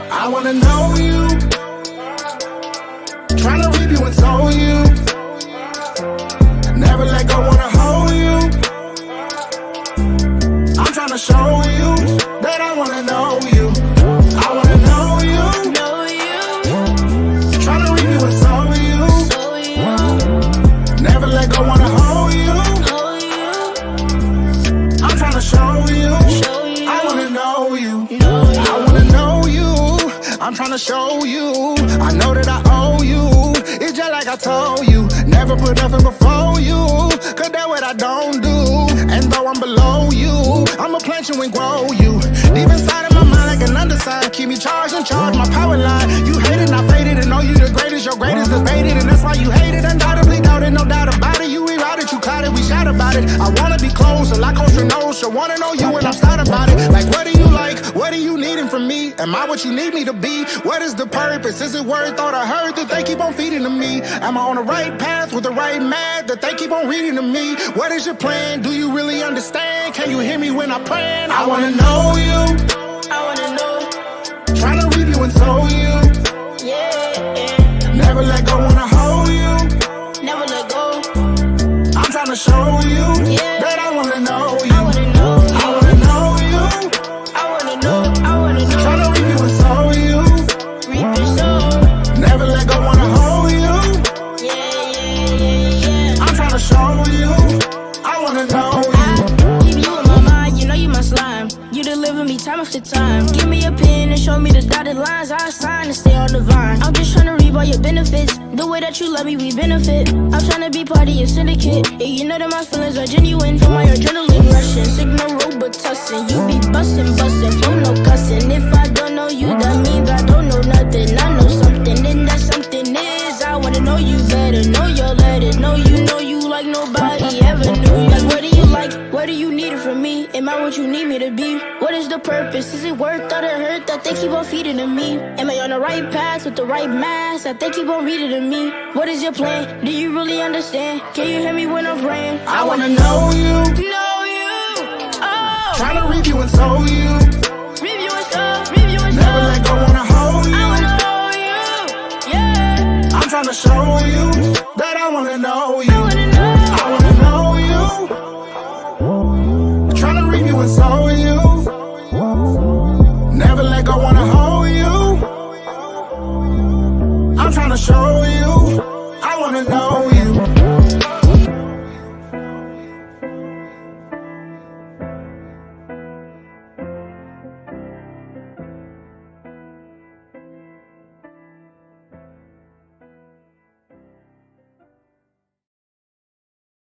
I wanna know you, tryna reap you and sow you. Never let go, wanna hold you. I'm tryna show you that I wanna know you. I wanna know you, tryna reap you and sow you. Never let go, wanna hold you. I'm tryna show you. I wanna know you. I wanna know you. I'm tryna show you. I know that I owe you. It's just like I told you. Never put nothing before you. Cause that's what I don't do. And though I'm below you, I'ma plant you and grow you. Deep inside of my mind like an underside. Keep me charged and charge my power line. You hate it, I faded and know you the greatest. Your greatest debated. And that's why you hate it. Undoubtedly doubted, no doubt about it. You rerouted, you clouded, we shout about it. I wanna be closer, like Coach knows. So wanna know you when I'm sad about it. Like what do you like? What are you needing from me? Am I what you need me to be? What is the purpose? Is it word, thought, I heard that they keep on feeding to me? Am I on the right path with the right math that they keep on reading to me? What is your plan? Do you really understand? Can you hear me when I pray? I wanna know you. I wanna know. Tryna reap you and sow you. Never let go, wanna hold you. Never let go. I'm tryna show you that I wanna know you. I wanna know you. I wanna know you. I wanna know. I wanna know. Tryna reap you and sow you. Reap and sow. Never let go, wanna hold you. I'm tryna show you. I wanna know you. Keep you in my mind, you know you my slime. You deliver me time after time. Give me a pen and show me the dotted lines I sign to stay on the vine. I'm just tryna reap all your benefits. The way that you love me, we benefit. I'm tryna be part of your syndicate. Yeah, you know that my feelings are genuine. From my adrenaline rushing, signal Robitussin. You be bustin', flow no cussing. If I don't know you, that means I don't know nothing. I know something, and that something is I wanna know you better. Know your letters, know you like nobody ever knew you. Like what do you like? What do you need it from me? Am I what you need me to be? What is the purpose? Is it worth all the hurt that they keep on feeding to me? Am I on the right path with the right mask that they keep on reading to me? What is your plan? Do you really understand? Can you hear me when I'm praying? I wanna know you. Know you. Oh. Tryna reap you and sow you. Reap you and sow. Reap you and sow. Never let go, wanna hold you. I wanna know you. Yeah. I'm tryna show you that I wanna know you. I wanna know. I wanna know you. Tryna reap you and sow you. Never let go, wanna hold you. I'm tryna show you. I wanna know you.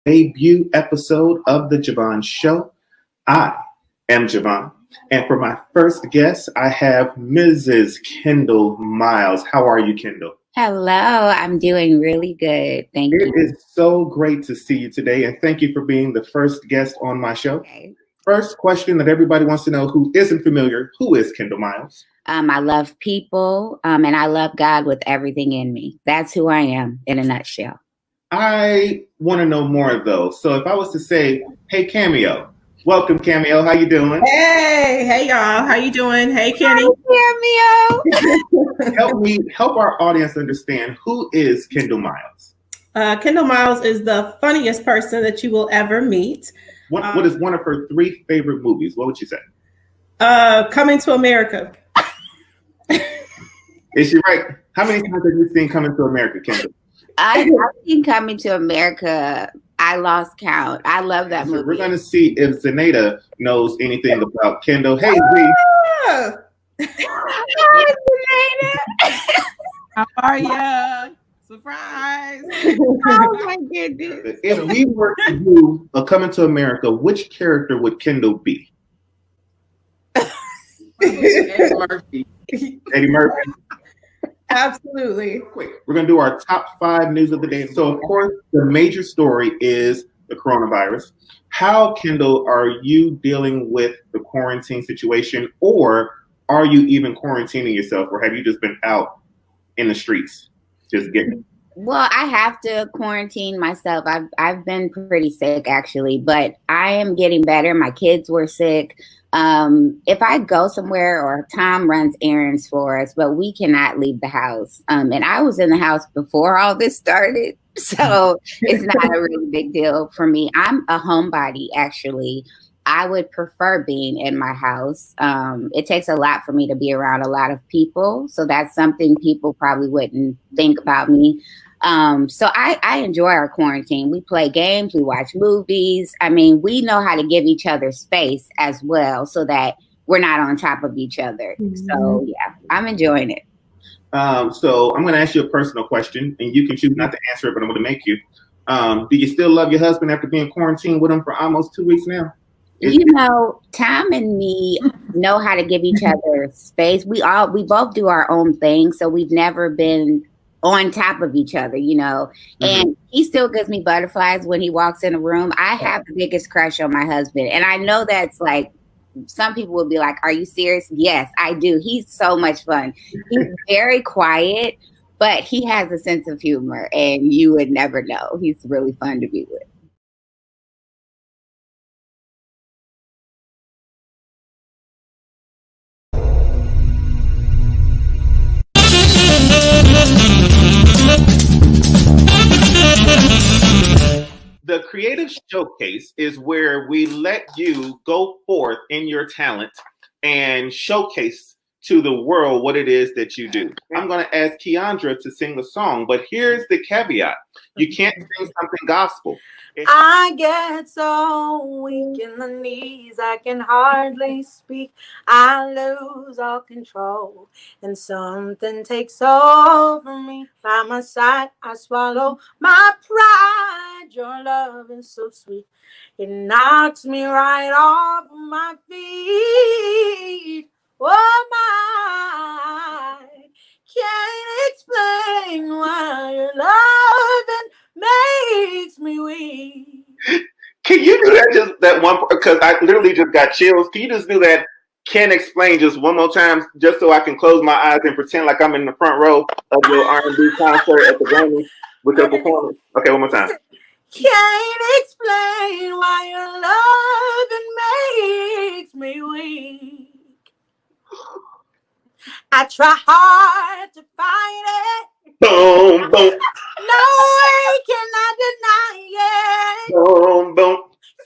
Debut episode of the Javon Show. I am Javon, and for my first guest, I have Mrs. Kendall Miles. How are you, Kendall? Hello, I'm doing really good. Thank you. It is so great to see you today, and thank you for being the first guest on my show. Okay. First question that everybody wants to know, who isn't familiar, who is Kendall Miles? I love people, and I love God with everything in me. That's who I am in a nutshell. I want to know more, though. So if I was to say, hey, Cameo, welcome, Cameo. How you doing? Hey, y'all. How you doing? Hey, Kenny. Cameo. help our audience understand, who is Kendall Miles? Kendall Miles is the funniest person that you will ever meet. What is one of her 3 favorite movies? What would you say? Coming to America. Is she right? How many times have you seen Coming to America, Kendall? I've seen Coming to America. I lost count. I love that movie. We're going to see if Zenaida knows anything about Kendall. Hey, Z. Hi, How are ya? Surprise! Oh my goodness. If we were to do a Coming to America, which character would Kendall be? Eddie Murphy. Eddie Murphy. Absolutely. We're going to do our top 5 news of the day. So, of course, the major story is the coronavirus. How, Kendall, are you dealing with the quarantine situation, or are you even quarantining yourself, or have you just been out in the streets just getting? Well, I have to quarantine myself. I've been pretty sick actually, but I am getting better. My kids were sick. If I go somewhere, or Tom runs errands for us, but we cannot leave the house. And I was in the house before all this started, so it's not a really big deal for me. I'm a homebody actually. I would prefer being in my house. It takes a lot for me to be around a lot of people, so that's something people probably wouldn't think about me. So I enjoy our quarantine. We play games, we watch movies. I mean, we know how to give each other space as well, so that we're not on top of each other. So yeah, I'm enjoying it. So I'm going to ask you a personal question, and you can choose not to answer it, but I'm going to make you. Do you still love your husband after being quarantined with him for almost 2 weeks now? You know, Tom and me know how to give each other space. We both do our own thing, so we've never been on top of each other, you know. And he still gives me butterflies when he walks in a room. I have the biggest crush on my husband, and I know that's like, some people will be like, are you serious? Yes, I do. He's so much fun. He's very quiet, but he has a sense of humor, and you would never know. He's really fun to be with. The Creative Showcase is where we let you go forth in your talent and showcase to the world what it is that you do. I'm going to ask Keandra to sing the song, but here's the caveat. You can't sing something gospel. I get so weak in the knees, I can hardly speak. I lose all control, and something takes over me. By my side, I swallow my pride. Your love is so sweet, it knocks me right off my feet. Oh my, can't explain why your loving makes me weak. Can you do that, just that one, because I literally just got chills. Can you just do that Can't Explain just one more time, just so I can close my eyes and pretend like I'm in the front row of your R&B concert at the Grammy with your performance? Okay, one more time. Can't explain why your loving makes me weak. I try hard to fight it. Boom, boom. No way can I deny it. Boom, boom.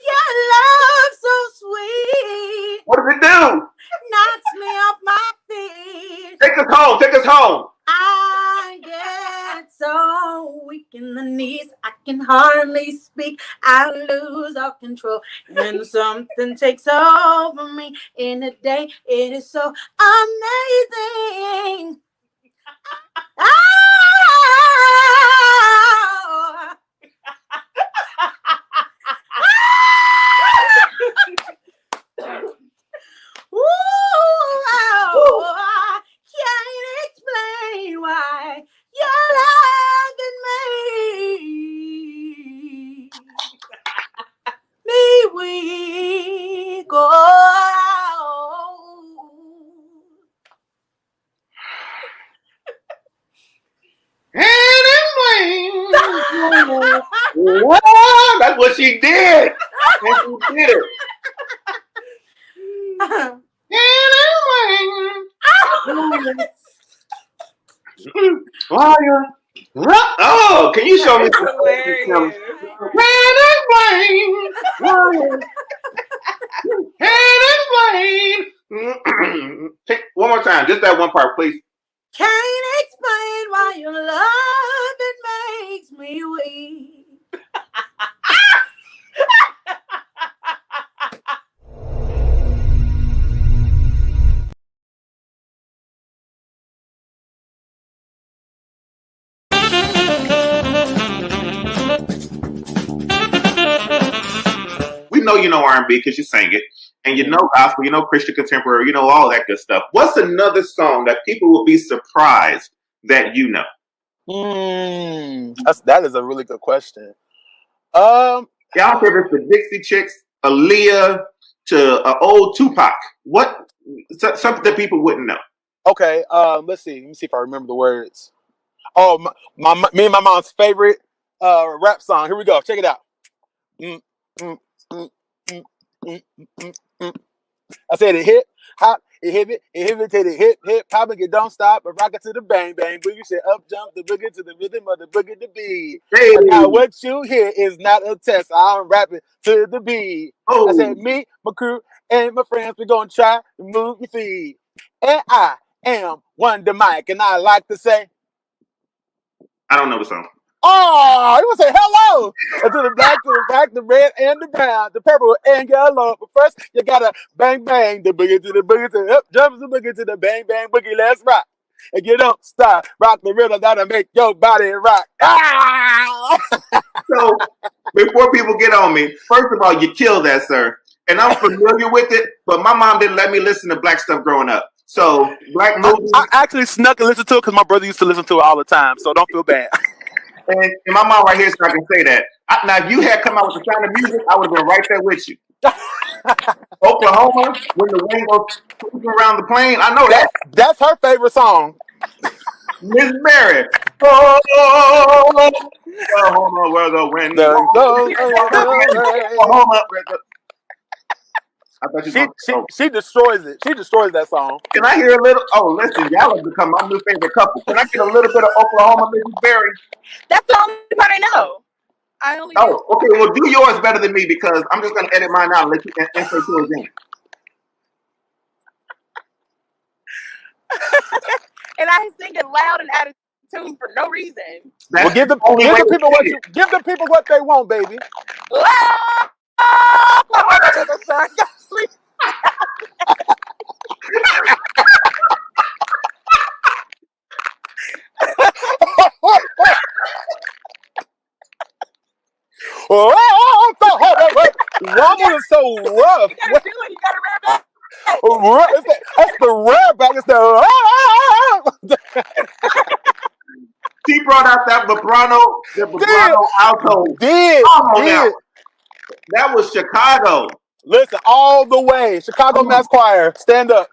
Your love so sweet. What does it do? Knocks me off my feet. Take us home. Take us home. I get so weak in the knees, I can hardly speak. I lose all control, and something takes over me in a day. It is so amazing. I can't explain why you're loving me weak. Oh. Wow, that's what she did. And she did it. Oh, can you show me? One more time, just that one part, please. Can't explain why your loving makes me weak. know R&B because you sang it, and you know gospel, you know Christian contemporary, you know all that good stuff. What's another song that people will be surprised that you know? That is a really good question. Yeah, I don't care if it's the Dixie Chicks, Aaliyah, to old Tupac. What something that people wouldn't know? Okay, let's see. Let me see if I remember the words. Oh, me and my mom's favorite rap song. Here we go. Check it out. I said it hip hop, it hit to the hip hop, and it don't stop, but rock it to the bang bang boogie. Said up jump the boogie to the rhythm of the boogie to beat. Hey. Now what you hear is not a test. I'm rapping to the beat. Oh. I said me, my crew, and my friends, we're gonna try to move your feet. And I am Wonder Mike, and I like to say, I don't know the song. oh, you want to say hello to the black, the red, and the brown, the purple, and yellow. But first, you gotta bang bang the boogie to the boogie to the up jumps the boogie to the bang bang boogie. Let's rock. And you don't stop. Rock the rhythm that'll make your body rock. Ah! So before people get on me, first of all, you killed that, sir. And I'm familiar with it, but my mom didn't let me listen to black stuff growing up. So black movies. I actually snuck and listened to it because my brother used to listen to it all the time. So don't feel bad. And my mom right here, so I can say that. Now, if you had come out with the Sound of Music, I would have been right there with you. Oklahoma, when the wind goes around the plane, I know that. That's her favorite song. Miss Mary. Oh, Oklahoma, where the wind goes. Oklahoma, where the... I thought she destroys it. She destroys that song. Can I hear a little? Oh, listen, y'all have become my new favorite couple. Can I get a little bit of Oklahoma, Mrs. Berry? That's the only part I know. I only know. Oh, okay. Well, do yours better than me because I'm just going to edit mine out and let you insert yours in. And I sing it loud and out of tune for no reason. Well, give the people what they want, baby. Woman is so rough. That's the rap back. It's the. She brought out that vibrato alto. Did. That was Chicago. Listen, all the way. Chicago Mass Choir. Stand up.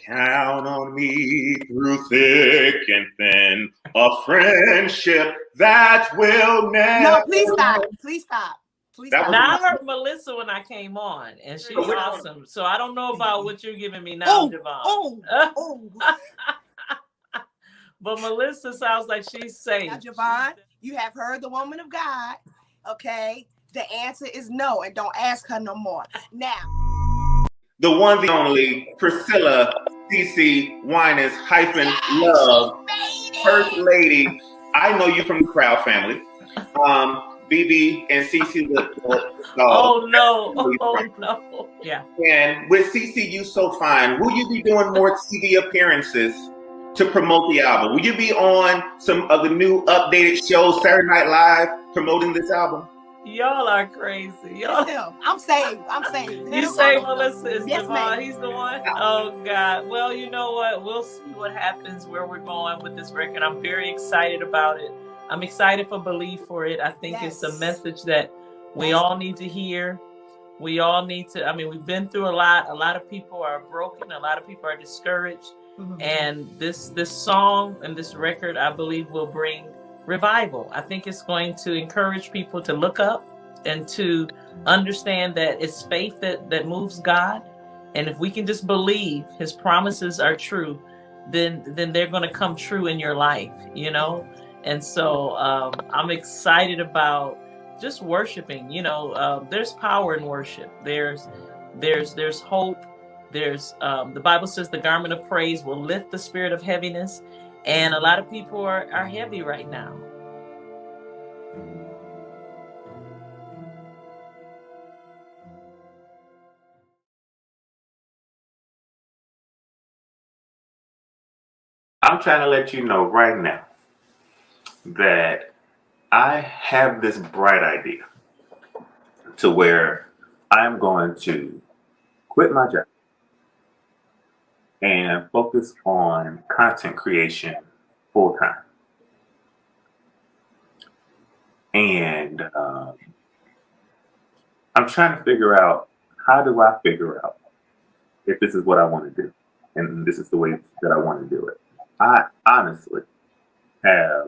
Count on me through thick and thin, a friendship that will never. No, please stop. Please stop. Please stop. Now I heard Melissa when I came on, and she's awesome. So I don't know about what you're giving me now, Javon. But Melissa sounds like she's safe. Now, Javon, you have heard the woman of God. Okay, the answer is no, and don't ask her no more. Now. The one, the only, Priscilla CC Winans -Love, First Lady. I know you from the Crowd family. BB and CC oh no. Yeah. And with CC You So Fine, will you be doing more TV appearances to promote the album? Will you be on some of the new updated shows, Saturday Night Live, promoting this album? Y'all are crazy. Y'all. I'm saved. You say Melissa is Javon. He's the one? Oh, God. Well, you know what? We'll see what happens, where we're going with this record. I'm very excited about it. I'm excited for Believe for it. I think it's a message that we all need to hear. We all need to, we've been through a lot. A lot of people are broken. A lot of people are discouraged. Mm-hmm. And this song and this record, I believe, will bring revival. I think it's going to encourage people to look up and to understand that it's faith that moves God. And if we can just believe his promises are true, then they're going to come true in your life, you know? And so I'm excited about just worshiping. You know, there's power in worship. There's hope. There's the Bible says the garment of praise will lift the spirit of heaviness, and a lot of people are heavy right now. I'm trying to let you know right now that I have this bright idea to where I'm going to quit my job and focus on content creation full time. And I'm trying to figure out, how do I figure out if this is what I want to do? And this is the way that I want to do it. I honestly have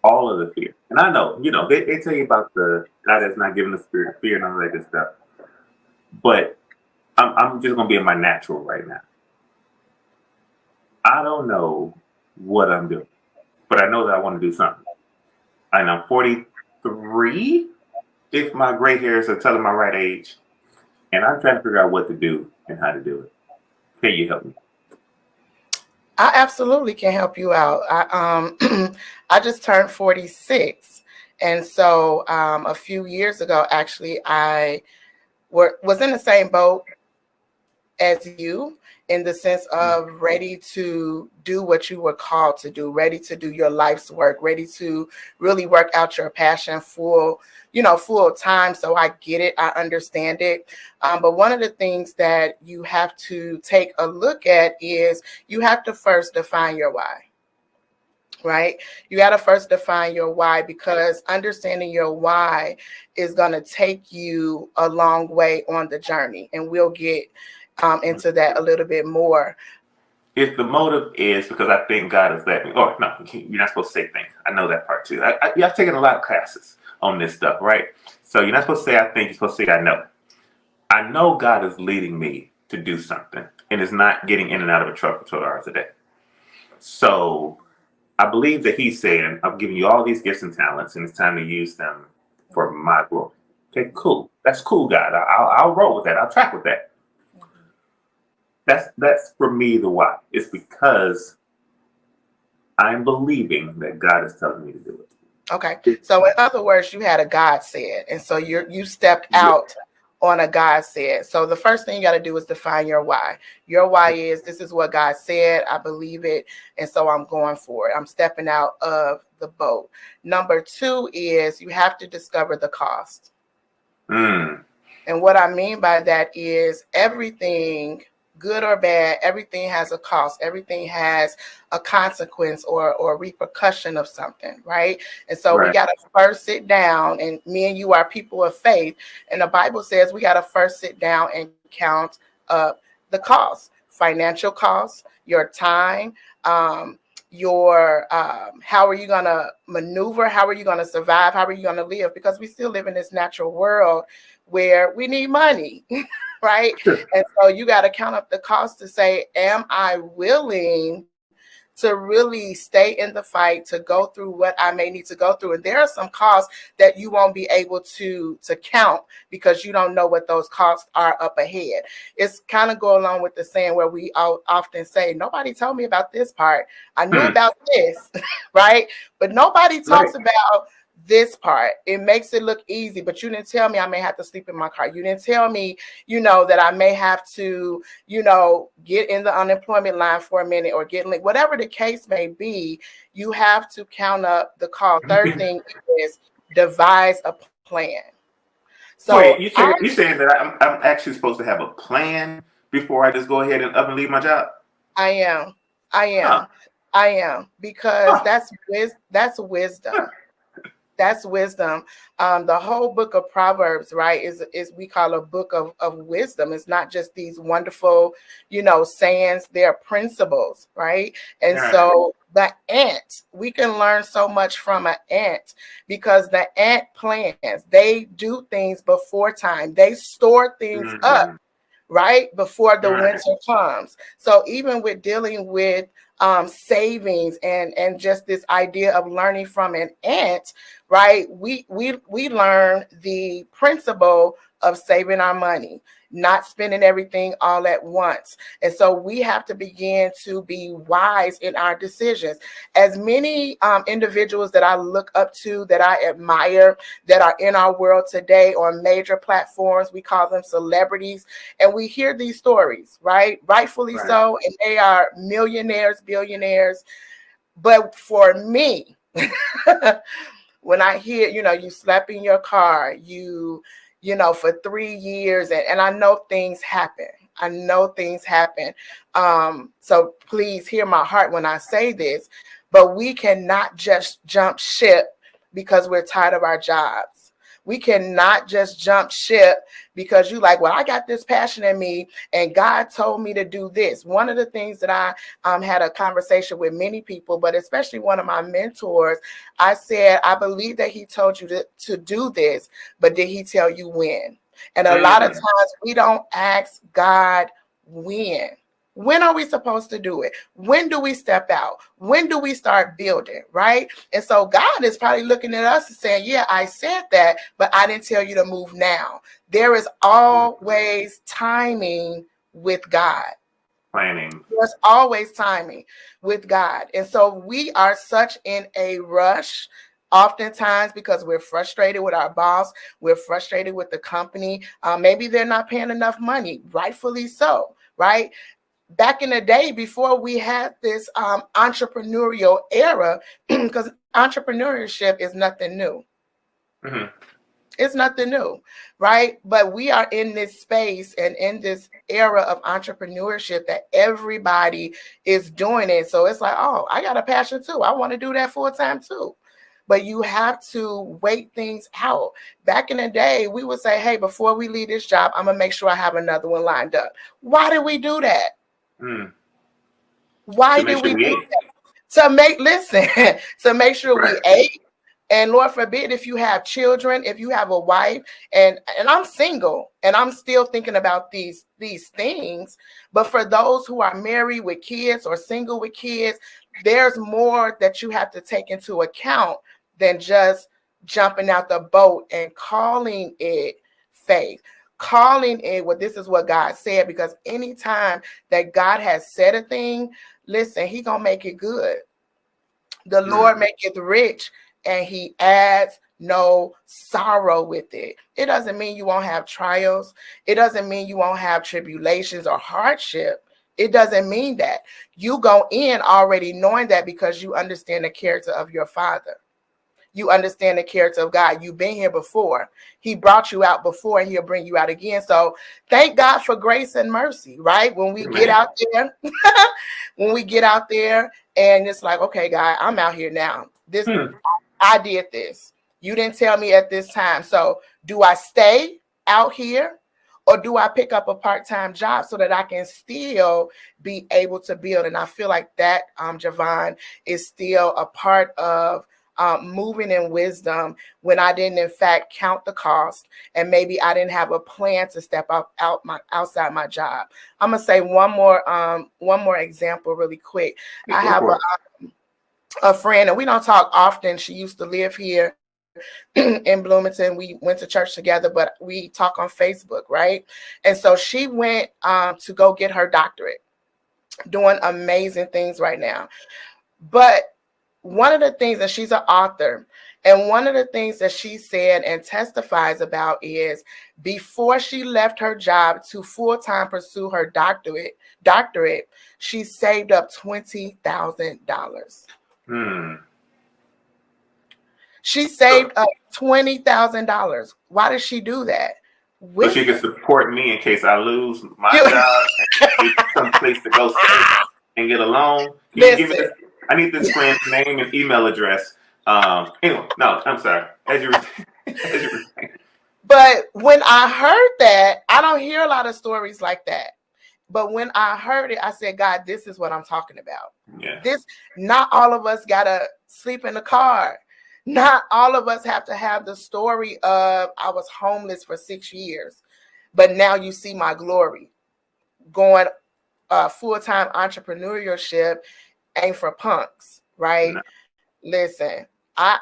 all of the fear. And I know, you know, they tell you about the God has not given the spirit of fear and all that good stuff. But I'm just going to be in my natural right now. I don't know what I'm doing, but I know that I want to do something. And I'm 43, if my gray hairs are telling my right age. And I'm trying to figure out what to do and how to do it. Can you help me? I absolutely can help you out. I just turned 46. And so a few years ago, actually, I was in the same boat as you, in the sense of ready to do what you were called to do, ready to do your life's work, ready to really work out your passion full time. So I get it. I understand it. But one of the things that you have to take a look at is you have to first define your why. Right? You got to first define your why, because understanding your why is going to take you a long way on the journey. And we'll get into that a little bit more. If the motive is because I think God has let me, or no, you're not supposed to say things. I know that part too. I've taken a lot of classes on this stuff, right? So you're not supposed to say I think, you're supposed to say I know. I know God is leading me to do something, and it's not getting in and out of a truck for 12 hours a day. So I believe that he's saying, I'm giving you all these gifts and talents, and it's time to use them for my glory. Okay, cool. That's cool, God. I'll roll with that. I'll track with that. That's for me the why. It's because I'm believing that God is telling me to do it. Okay. So in other words, you had a God said, and so you stepped out on a God said. So the first thing you got to do is define your why. Your why is, this is what God said. I believe it. And so I'm going for it. I'm stepping out of the boat. Number 2 is you have to discover the cost. And what I mean by that is everything, good or bad, everything has a cost. Everything has a consequence or repercussion of something, right? And so we got to first sit down, and me and you are people of faith. And the Bible says we got to first sit down and count up the costs, financial costs, your time, your how are you going to maneuver? How are you going to survive? How are you going to live? Because we still live in this natural world where we need money, right? And so you got to count up the cost to say, am I willing to really stay in the fight, to go through what I may need to go through? And there are some costs that you won't be able to count because you don't know what those costs are up ahead. It's kind of go along with the saying where we often say, nobody told me about this part. I knew about this, right? But nobody talks about this part. It makes it look easy, but you didn't tell me I may have to sleep in my car. You didn't tell me, that I may have to, get in the unemployment line for a minute or get whatever the case may be. You have to count up the cost. Third thing is devise a plan. So wait, you saying that I'm actually supposed to have a plan before I just go ahead and up and leave my job? I am, because that's wisdom. That's wisdom. The whole book of Proverbs, right, is we call a book of wisdom. It's not just these wonderful, sayings, they're principles, right? And so the ant, we can learn so much from an ant, because the ant plans, they do things before time. They store things up right? Before the winter comes. So even with dealing with savings and just this idea of learning from an ant, right? We learn the principle of saving our money, not spending everything all at once. And so we have to begin to be wise in our decisions. As many individuals that I look up to, that I admire, that are in our world today on major platforms, we call them celebrities, and we hear these stories, right? Rightfully so, and they are millionaires, billionaires. But for me, when I hear, you slept in your car, for 3 years, and I know things happen. So please hear my heart when I say this, but we cannot just jump ship because we're tired of our jobs. We cannot just jump ship because you like, well, I got this passion in me and God told me to do this. One of the things that I had a conversation with many people, but especially one of my mentors, I said, I believe that he told you to do this, but did he tell you when? And a lot of times we don't ask God when. When are we supposed to do it? When do we step out? When do we start building, right? And so God is probably looking at us and saying, yeah, I said that, but I didn't tell you to move now. There is always timing with God. Planning. There's always timing with God. And so we are such in a rush oftentimes because we're frustrated with our boss. We're frustrated with the company. Maybe they're not paying enough money, rightfully so, right? Back in the day, before we had this entrepreneurial era, because entrepreneurship is nothing new. Mm-hmm. It's nothing new, right? But we are in this space and in this era of entrepreneurship that everybody is doing it. So it's like, oh, I got a passion too. I want to do that full time too. But you have to wait things out. Back in the day, we would say, hey, before we leave this job, I'm going to make sure I have another one lined up. Why did we do that? Why did we do that? To make sure we ate. And Lord forbid, if you have children, if you have a wife, and I'm single and I'm still thinking about these things. But for those who are married with kids or single with kids, there's more that you have to take into account than just jumping out the boat and calling it faith. Calling it what this is what God said, because anytime that God has said a thing, listen, he gonna make it good. The Lord maketh rich and he adds no sorrow with it. It doesn't mean you won't have trials. It doesn't mean you won't have tribulations or hardship. It doesn't mean that. You go in already knowing that because you understand the character of your Father. You understand the character of God. You've been here before. He brought you out before and he'll bring you out again. So thank God for grace and mercy, right? When we get out there, and it's like, okay, God, I'm out here now. I did this. You didn't tell me at this time. So do I stay out here or do I pick up a part-time job so that I can still be able to build? And I feel like that, Javon, is still a part of moving in wisdom when I didn't in fact count the cost and maybe I didn't have a plan to step outside my job. I'm gonna say one more example really quick. I have a friend, and we don't talk often. She used to live here in Bloomington. We went to church together, but we talk on Facebook, right? And so she went to go get her doctorate, doing amazing things right now. But one of the things, and she's an author, and one of the things that she said and testifies about is before she left her job to full-time pursue her doctorate, she saved up $20,000. She saved up $20,000. Why did she do that? So she can support me in case I lose my job and get some place to go stay and get a loan. I need this friend's name and email address. Anyway, no, I'm sorry. As you were saying. But when I heard that, I don't hear a lot of stories like that. But when I heard it, I said, God, this is what I'm talking about. Yeah. Not all of us gotta sleep in the car. Not all of us have to have the story of I was homeless for 6 years, but now you see my glory. going full-time entrepreneurship ain't for punks, right? No. Listen, I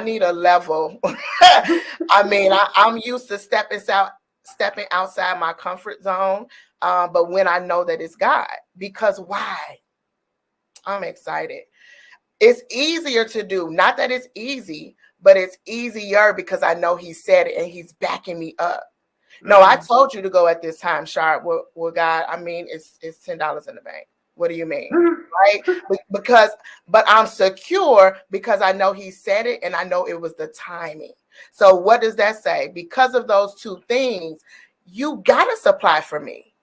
need a level. I mean, I'm used to stepping outside my comfort zone, but when I know that it's God, because why? I'm excited. It's easier to do. Not that it's easy, but it's easier because I know he said it and he's backing me up. No, I told you to go at this time, Sharp. Well, God, I mean, it's $10 in the bank. What do you mean? Right? But I'm secure because I know he said it and I know it was the timing. So what does that say? Because of those two things, you got to supply for me.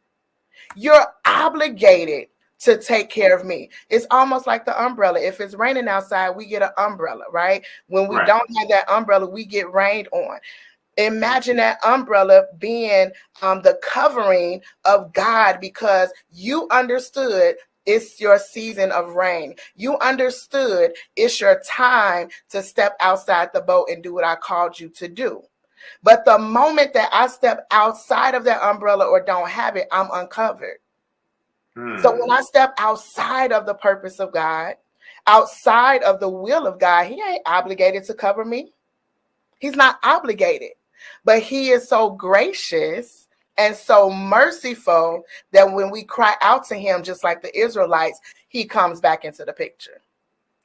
You're obligated to take care of me. It's almost like the umbrella. If it's raining outside, we get an umbrella, right? When we don't have that umbrella, we get rained on. Imagine that umbrella being the covering of God, because you understood it's your season of rain. You understood it's your time to step outside the boat and do what I called you to do. But the moment that I step outside of that umbrella or don't have it, I'm uncovered. So when I step outside of the purpose of God, outside of the will of God, he ain't obligated to cover me. He's not obligated, but he is so gracious and so merciful that when we cry out to him, just like the Israelites, he comes back into the picture,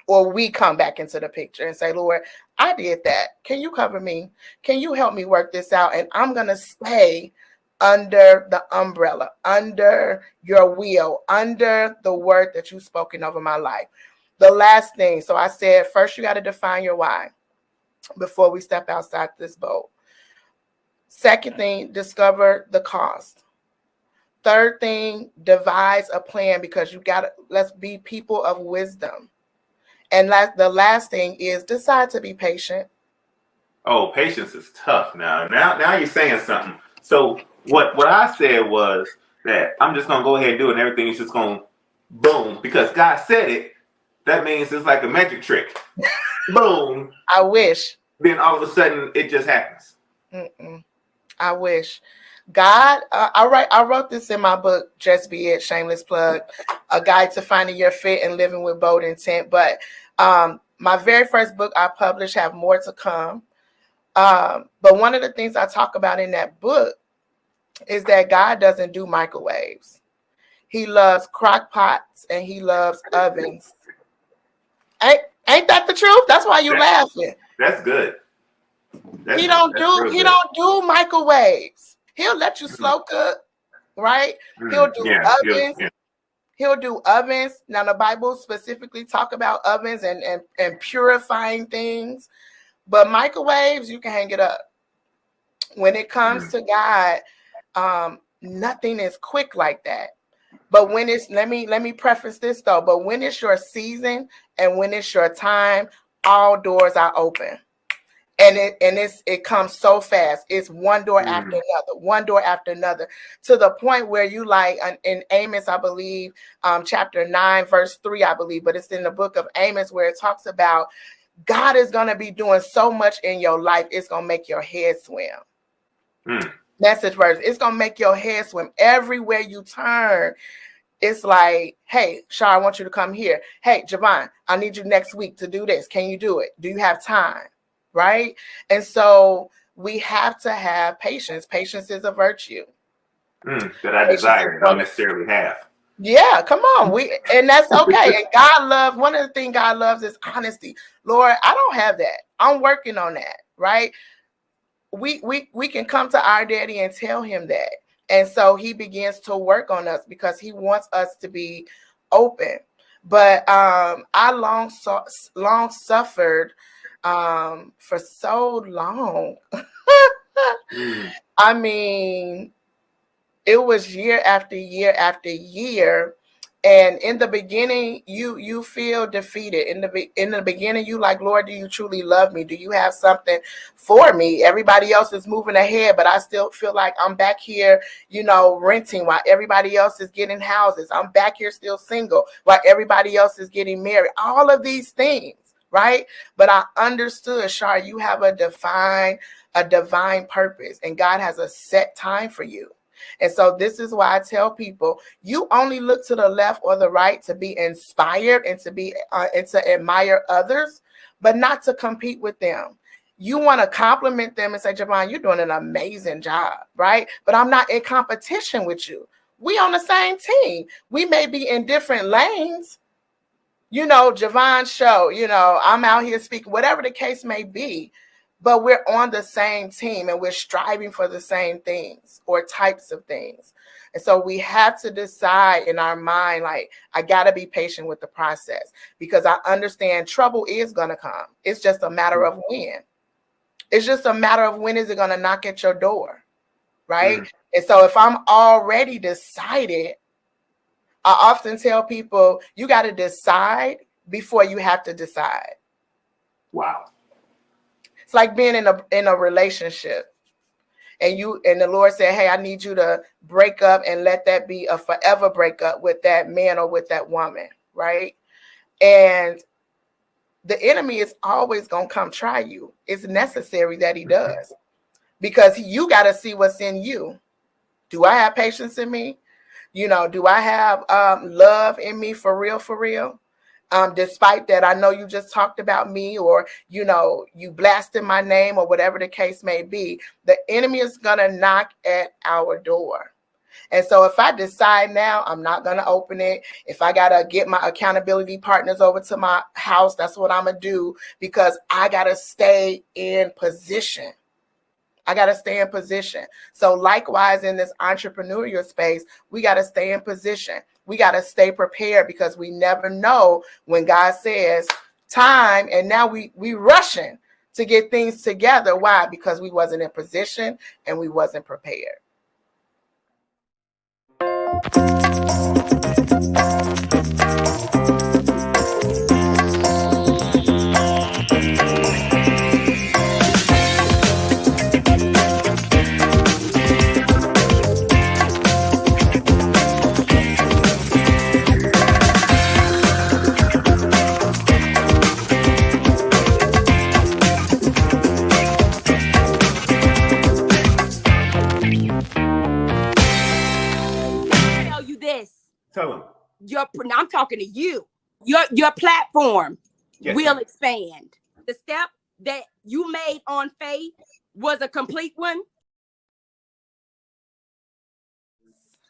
or we come back into the picture and say, Lord, I did that. Can you cover me? Can you help me work this out? And I'm going to stay under the umbrella, under your will, under the word that you've spoken over my life. The last thing, so I said, first you got to define your why before we step outside this boat. Second thing, discover the cost. Third thing, devise a plan, because let's be people of wisdom. And the last thing is decide to be patient. Oh, patience is tough now. Now you're saying something. So what I said was that I'm just gonna go ahead and do it, and everything is just gonna boom, because God said it. That means it's like a magic trick. Boom. I wish. Then all of a sudden it just happens. I wish. God, I wrote this in my book, Just Be It, shameless plug, a guide to finding your fit and living with bold intent. But my very first book I published, have more to come. But one of the things I talk about in that book is that God doesn't do microwaves. He loves crock pots and he loves ovens. Ain't that the truth? That's why you're laughing. That's good. He don't do microwaves. He'll let you slow cook, right? He'll do ovens. He'll do ovens. Now the Bible specifically talk about ovens and purifying things, but microwaves, you can hang it up. When it comes to God, nothing is quick like that. But when it's, let me preface this though, but when it's your season and when it's your time, all doors are open. And it comes so fast. It's one door after another, one door after another, to the point where you like in Amos, I believe, chapter 9, verse 3, I believe, but it's in the book of Amos where it talks about God is going to be doing so much in your life, it's going to make your head swim. Message verse. It's going to make your head swim. Everywhere you turn, it's like, hey, Shar, I want you to come here. Hey, Javon, I need you next week to do this. Can you do it? Do you have time? Right? And so we have to have patience. Patience is a virtue. That I desire, don't necessarily have. Yeah, come on. And that's okay. And God loves, one of the things God loves is honesty. Lord, I don't have that. I'm working on that, right? We can come to our daddy and tell him that. And so he begins to work on us because he wants us to be open. But I long suffered for so long. I mean, it was year after year after year. And in the beginning, you feel defeated. In the beginning, you like, Lord, do you truly love me? Do you have something for me? Everybody else is moving ahead, but I still feel like I'm back here, renting while everybody else is getting houses. I'm back here still single while everybody else is getting married. All of these things, right? But I understood, Shar, you have a divine purpose, and God has a set time for you. And so this is why I tell people, you only look to the left or the right to be inspired and to be and to admire others, but not to compete with them. You want to compliment them and say, Javon, you're doing an amazing job, right? But I'm not in competition with you. We on the same team. We may be in different lanes. You know, Javon's show, you know, I'm out here speaking, whatever the case may be, but we're on the same team and we're striving for the same things or types of things. And so we have to decide in our mind, like, I got to be patient with the process, because I understand trouble is going to come. It's just a matter of when. It's just a matter of when is it going to knock at your door, right? And so if I'm already decided, I often tell people, you got to decide before you have to decide. Wow. It's like being in a relationship, and the Lord said, hey, I need you to break up and let that be a forever breakup with that man or with that woman, right? And the enemy is always going to come try you. It's necessary that he does, because you got to see what's in you. Do I have patience in me? You know, do I have love in me for real, for real? Despite that, I know you just talked about me, or, you know, you blasted my name, or whatever the case may be. The enemy is going to knock at our door. And so if I decide now, I'm not going to open it. If I got to get my accountability partners over to my house, that's what I'm going to do, because I got to stay in position. I got to stay in position. So likewise, in this entrepreneurial space, we got to stay in position. We got to stay prepared, because we never know when God says time, and now we rushing to get things together. Why? Because we wasn't in position and we wasn't prepared. Tell him. I'm talking to you. Your platform will expand. The step that you made on faith was a complete one.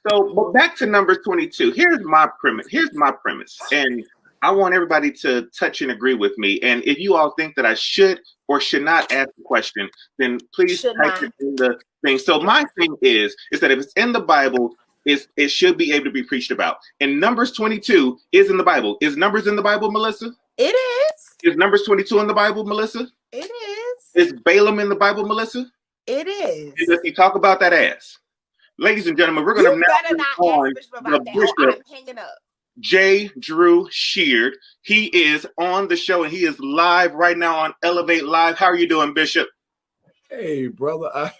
So, but back to Numbers 22. Here's my premise. And I want everybody to touch and agree with me. And if you all think that I should or should not ask the question, then please type it in the thing. So my thing is that if it's in the Bible, it should be able to be preached about. And Numbers 22 is in the Bible. Is Numbers in the Bible, Melissa? It is. Is Numbers 22 in the Bible, Melissa? It is. Is Balaam in the Bible, Melissa? It is. And does he talk about that ass? Ladies and gentlemen, we're going to now on the Bishop, I'm hanging up. J. Drew Sheard. He is on the show, and he is live right now on Elevate Live. How are you doing, Bishop? Hey, brother, I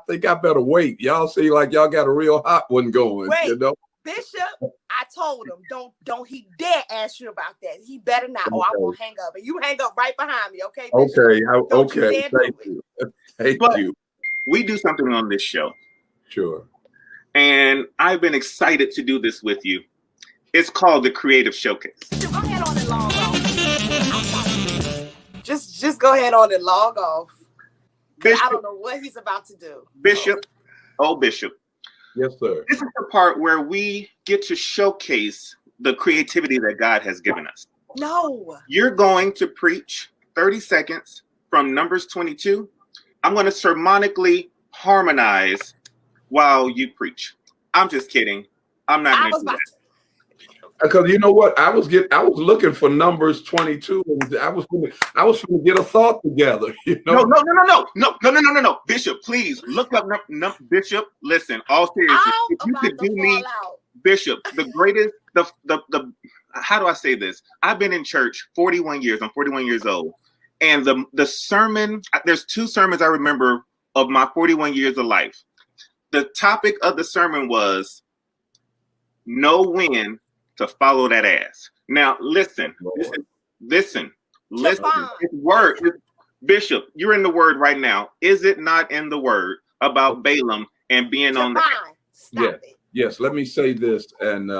think I better wait. Y'all see like y'all got a real hot one going. Wait, you know? Bishop, I told him, don't he dare ask you about that. He better not, or I won't hang up. And you hang up right behind me, okay, Bishop? Okay. Thank you. Thank you. We do something on this show. Sure. And I've been excited to do this with you. It's called the Creative Showcase. Go ahead on and log off. Just go ahead on and log off. Bishop, I don't know what he's about to do. Bishop. Yes, sir. This is the part where we get to showcase the creativity that God has given us. No. You're going to preach 30 seconds from Numbers 22. I'm going to sermonically harmonize while you preach. I'm just kidding. I'm not going to do that. Because you know what, I was looking for Numbers 22, and I was going to get a thought together. You know? No, Bishop, please look up. Bishop, listen. All seriousness, if you could do me, Bishop, the greatest. The how do I say this? I've been in church 41 years. I'm 41 years old, and the sermon. There's two sermons I remember of my 41 years of life. The topic of the sermon was know when to follow that ass. Now, listen. It's word. Bishop, you're in the word right now. Is it not in the word about Balaam and being on the Stop it. Yes, let me say this, and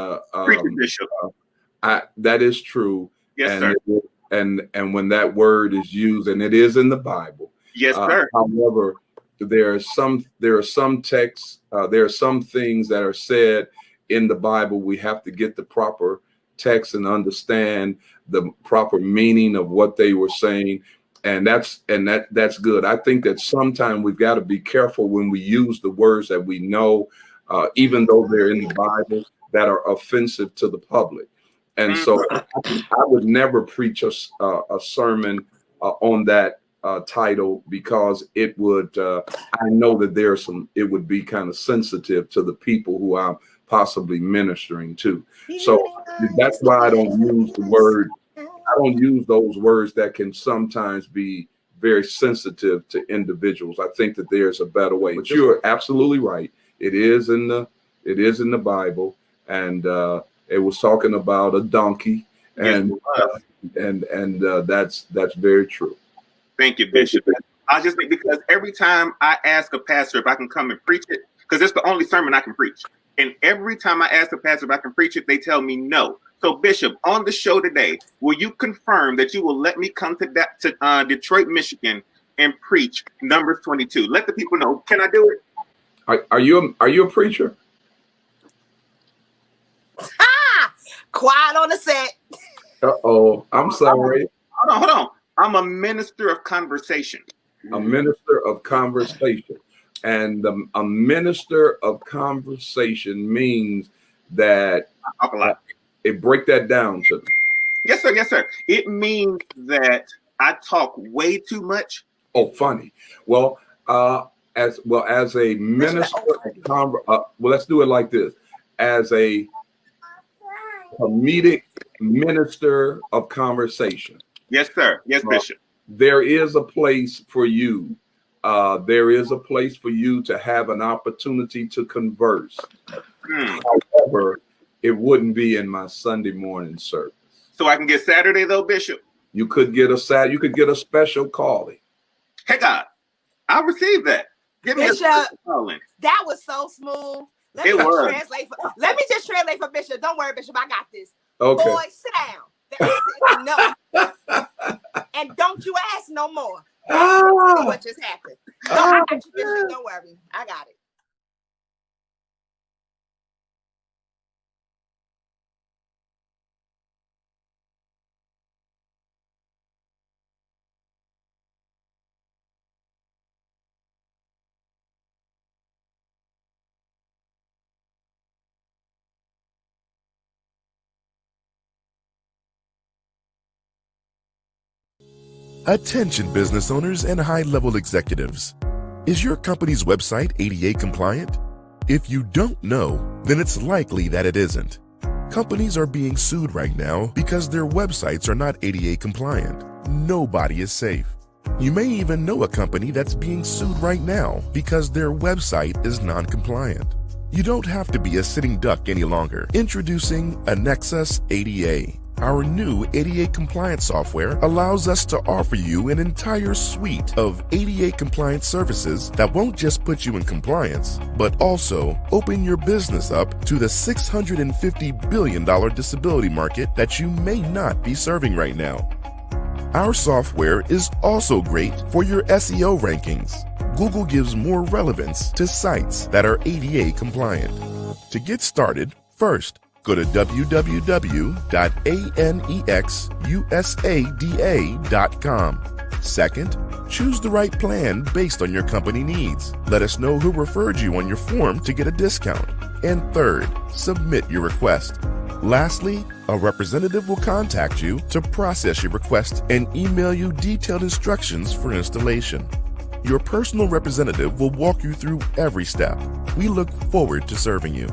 Bishop. That is true. Yes, and sir. And when that word is used, and it is in the Bible. Yes, sir. However, there are some texts, there are some things that are said in the Bible. We have to get the proper text and understand the proper meaning of what they were saying. And that's good. I think that sometimes we've got to be careful when we use the words that we know, even though they're in the Bible, that are offensive to the public. And so I would never preach a sermon on that title, because it would, I know that it would be kind of sensitive to the people who I'm possibly ministering to. So that's why I don't use the word. I don't use those words that can sometimes be very sensitive to individuals. I think that there's a better way. But you're absolutely right. It is in the Bible, and it was talking about a donkey, and that's very true. Thank you, Bishop. I just think, because every time I ask a pastor if I can come and preach it, because it's the only sermon I can preach, and every time I ask the pastor if I can preach it, they tell me no. So, Bishop, on the show today, will you confirm that you will let me come to Detroit, Michigan, and preach Numbers 22? Let the people know. Can I do it? Are you a preacher? Quiet on the set. Uh-oh, I'm sorry. Hold on. I'm a minister of conversation. A minister of conversation. And a minister of conversation means that I talk a lot. Break that down to me. Yes, sir. Yes, sir. It means that I talk way too much. Oh, funny. Well, as a minister of let's do it like this. As a comedic minister of conversation. Yes, sir. Yes, Bishop. There is a place for you. There is a place for you to have an opportunity to converse. However, it wouldn't be in my Sunday morning service. So I can get Saturday though, Bishop? You could get a special calling. Hey God, I'll receive that. Give me Bishop, a special calling. That was so smooth. Let me just translate for Bishop. Don't worry, Bishop. I got this. Okay. Boy, sit down. No. And don't you ask no more. What just happened? No, I got you, Bishop. Don't worry. I got it. Attention business owners and high-level executives. Is your company's website ADA compliant? If you don't know, then it's likely that it isn't. Companies are being sued right now because their websites are not ADA compliant. Nobody is safe. You may even know a company that's being sued right now because their website is non-compliant. You don't have to be a sitting duck any longer. Introducing Annexus ADA. Our new ADA compliant software allows us to offer you an entire suite of ADA compliant services that won't just put you in compliance, but also open your business up to the $650 billion disability market that you may not be serving right now. Our software is also great for your SEO rankings. Google gives more relevance to sites that are ADA compliant. To get started, first, go to www.anexusada.com. Second, choose the right plan based on your company needs. Let us know who referred you on your form to get a discount. And third, submit your request. Lastly, a representative will contact you to process your request and email you detailed instructions for installation. Your personal representative will walk you through every step. We look forward to serving you.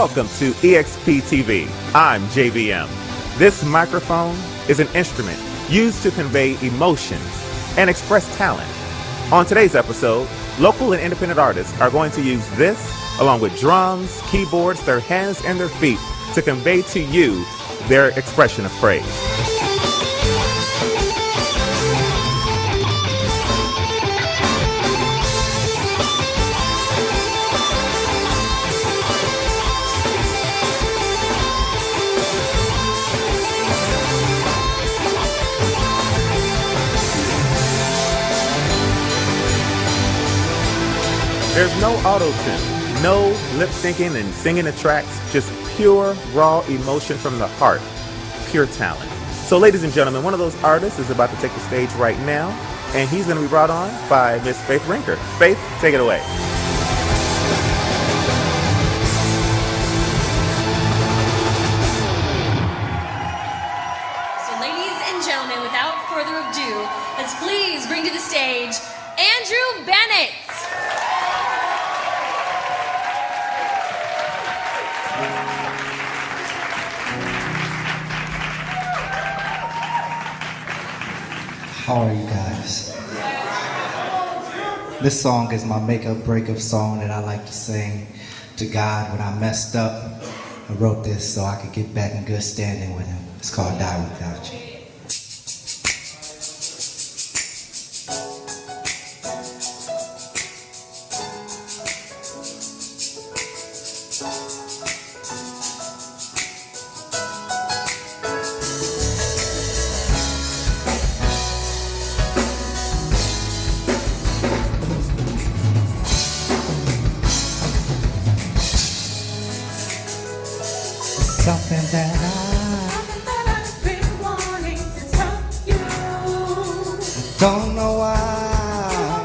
Welcome to EXP TV. I'm JVM. This microphone is an instrument used to convey emotions and express talent. On today's episode, local and independent artists are going to use this, along with drums, keyboards, their hands, and their feet, to convey to you their expression of praise. There's no auto-tune, no lip-syncing and singing the tracks, just pure, raw emotion from the heart, pure talent. So ladies and gentlemen, one of those artists is about to take the stage right now, and he's going to be brought on by Miss Faith Rinker. Faith, take it away. So ladies and gentlemen, without further ado, let's please bring to the stage Andrew Bennett. How are you guys? This song is my make-up breakup song that I like to sing to God when I messed up. I wrote this so I could get back in good standing with him. It's called Die Without You. Something that I've been wanting to tell you. I don't know why.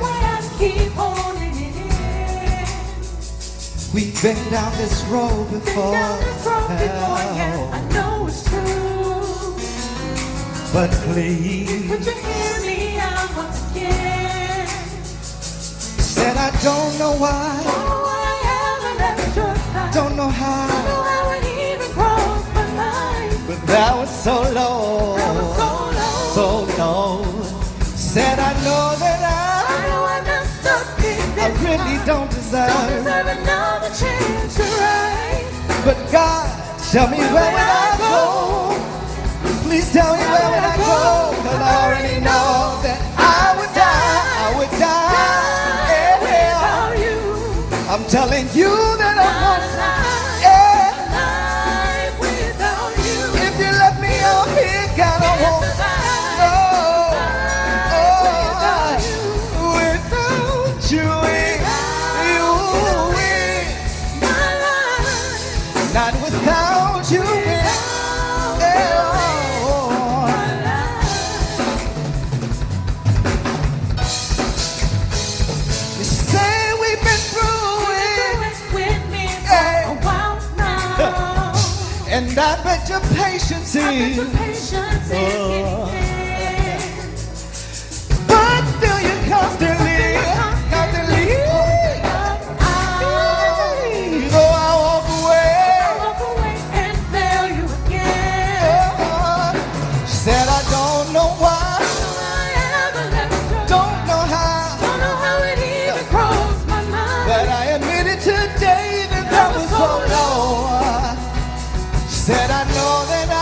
I keep holding it in. We've been down this road before. Yeah, I know it's true. But please, would you hear me out once again? Said I don't know why. I haven't left your side. Don't know how. But that was so low, so low. Said I know that I messed up, I really don't deserve another chance to rise. But God, tell me where would I go? Please tell me where would I go? 'Cause I already know that I would die, yeah, without you. I'm telling you that I'm gonna die. God, I won't without you in my life. Not without you in my life. You say we've been through it with me for a while now. And I bet your patience is. But still you constantly so I walk away and fail you again. She said I don't know why, don't know how it even crossed my mind. But I admitted today that was so low. She said I know that I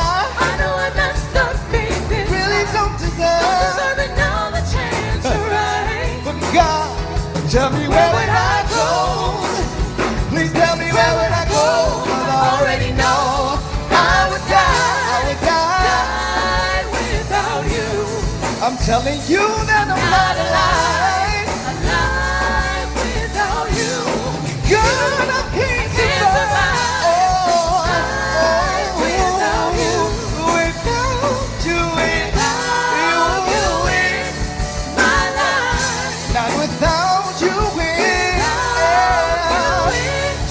messed up, baby. Really don't deserve another chance to rise. But God, tell me where would I go? Please tell me where would I go? 'Cause I already know I would die without you. I'm telling you that I'm not alive without you. God, I can't survive.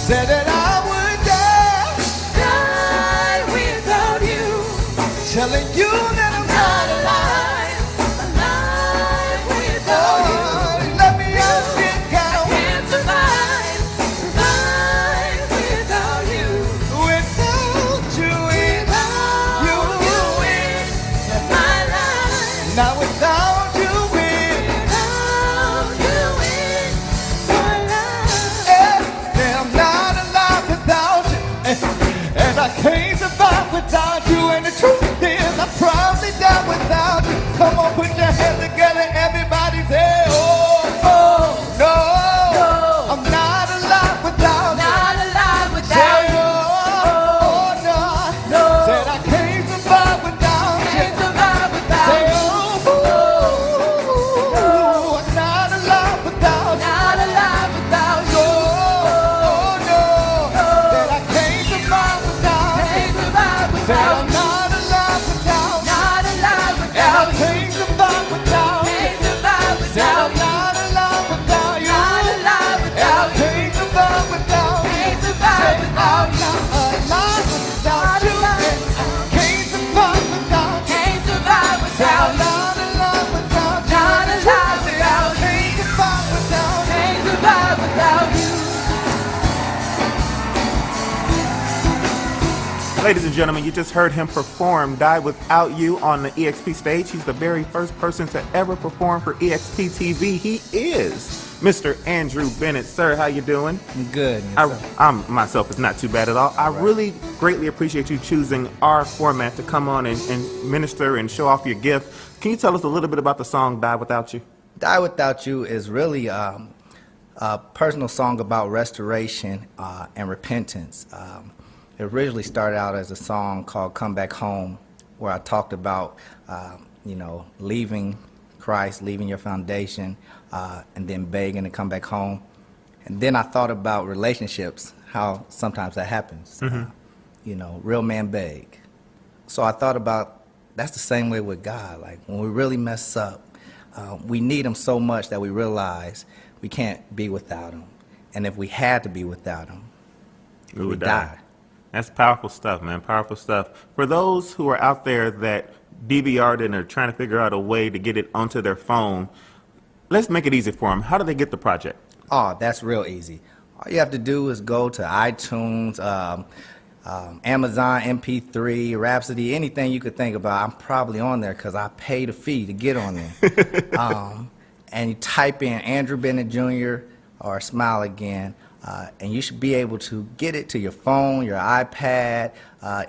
Said that I would die without you. Telling you that I'm not alive without you. Let me out here, God. I can't survive without you. without you, and the truth is I'm probably down without you. Come on, put your hands together, everybody say, oh, oh, no, no, I'm not alive without you. Not alive without you. Oh, no, no, said I can't survive without you. Can't survive without you. Oh, I'm not alive without you. Not alive without you. Oh, no, said I can't survive without you. Can't survive without you. Said I'm not alive without you. Not alive without you. Can't survive without you. Can't survive without you. Said I'm not alive without you. Not alive without you. Can't survive without you. Can't survive without you. Alive without you. Can't survive without you. Can't survive without you. Not alive without you. Not alive without you. Can't survive without you. Can't survive without you. Ladies and gentlemen, you just heard him perform Die Without You on the EXP stage. He's the very first person to ever perform for EXP TV. He is Mr. Andrew Bennett. Sir, how you doing? I'm good. I'm myself is not too bad at all. I really greatly appreciate you choosing our format to come on and minister and show off your gift. Can you tell us a little bit about the song Die Without You? Die Without You is really a personal song about restoration and repentance. It originally started out as a song called Come Back Home, where I talked about, leaving Christ, leaving your foundation, and then begging to come back home. And then I thought about relationships, how sometimes that happens. Real man beg. So I thought about, that's the same way with God. Like when we really mess up, we need him so much that we realize we can't be without him. And if we had to be without him, we would die. That's powerful stuff, man. Powerful stuff. For those who are out there that DVR'd and are trying to figure out a way to get it onto their phone, let's make it easy for them. How do they get the project? Oh, that's real easy. All you have to do is go to iTunes, Amazon, MP3, Rhapsody, anything you could think about. I'm probably on there because I paid a fee to get on there. And you type in Andrew Bennett Jr. or Smile Again. And you should be able to get it to your phone, your iPad,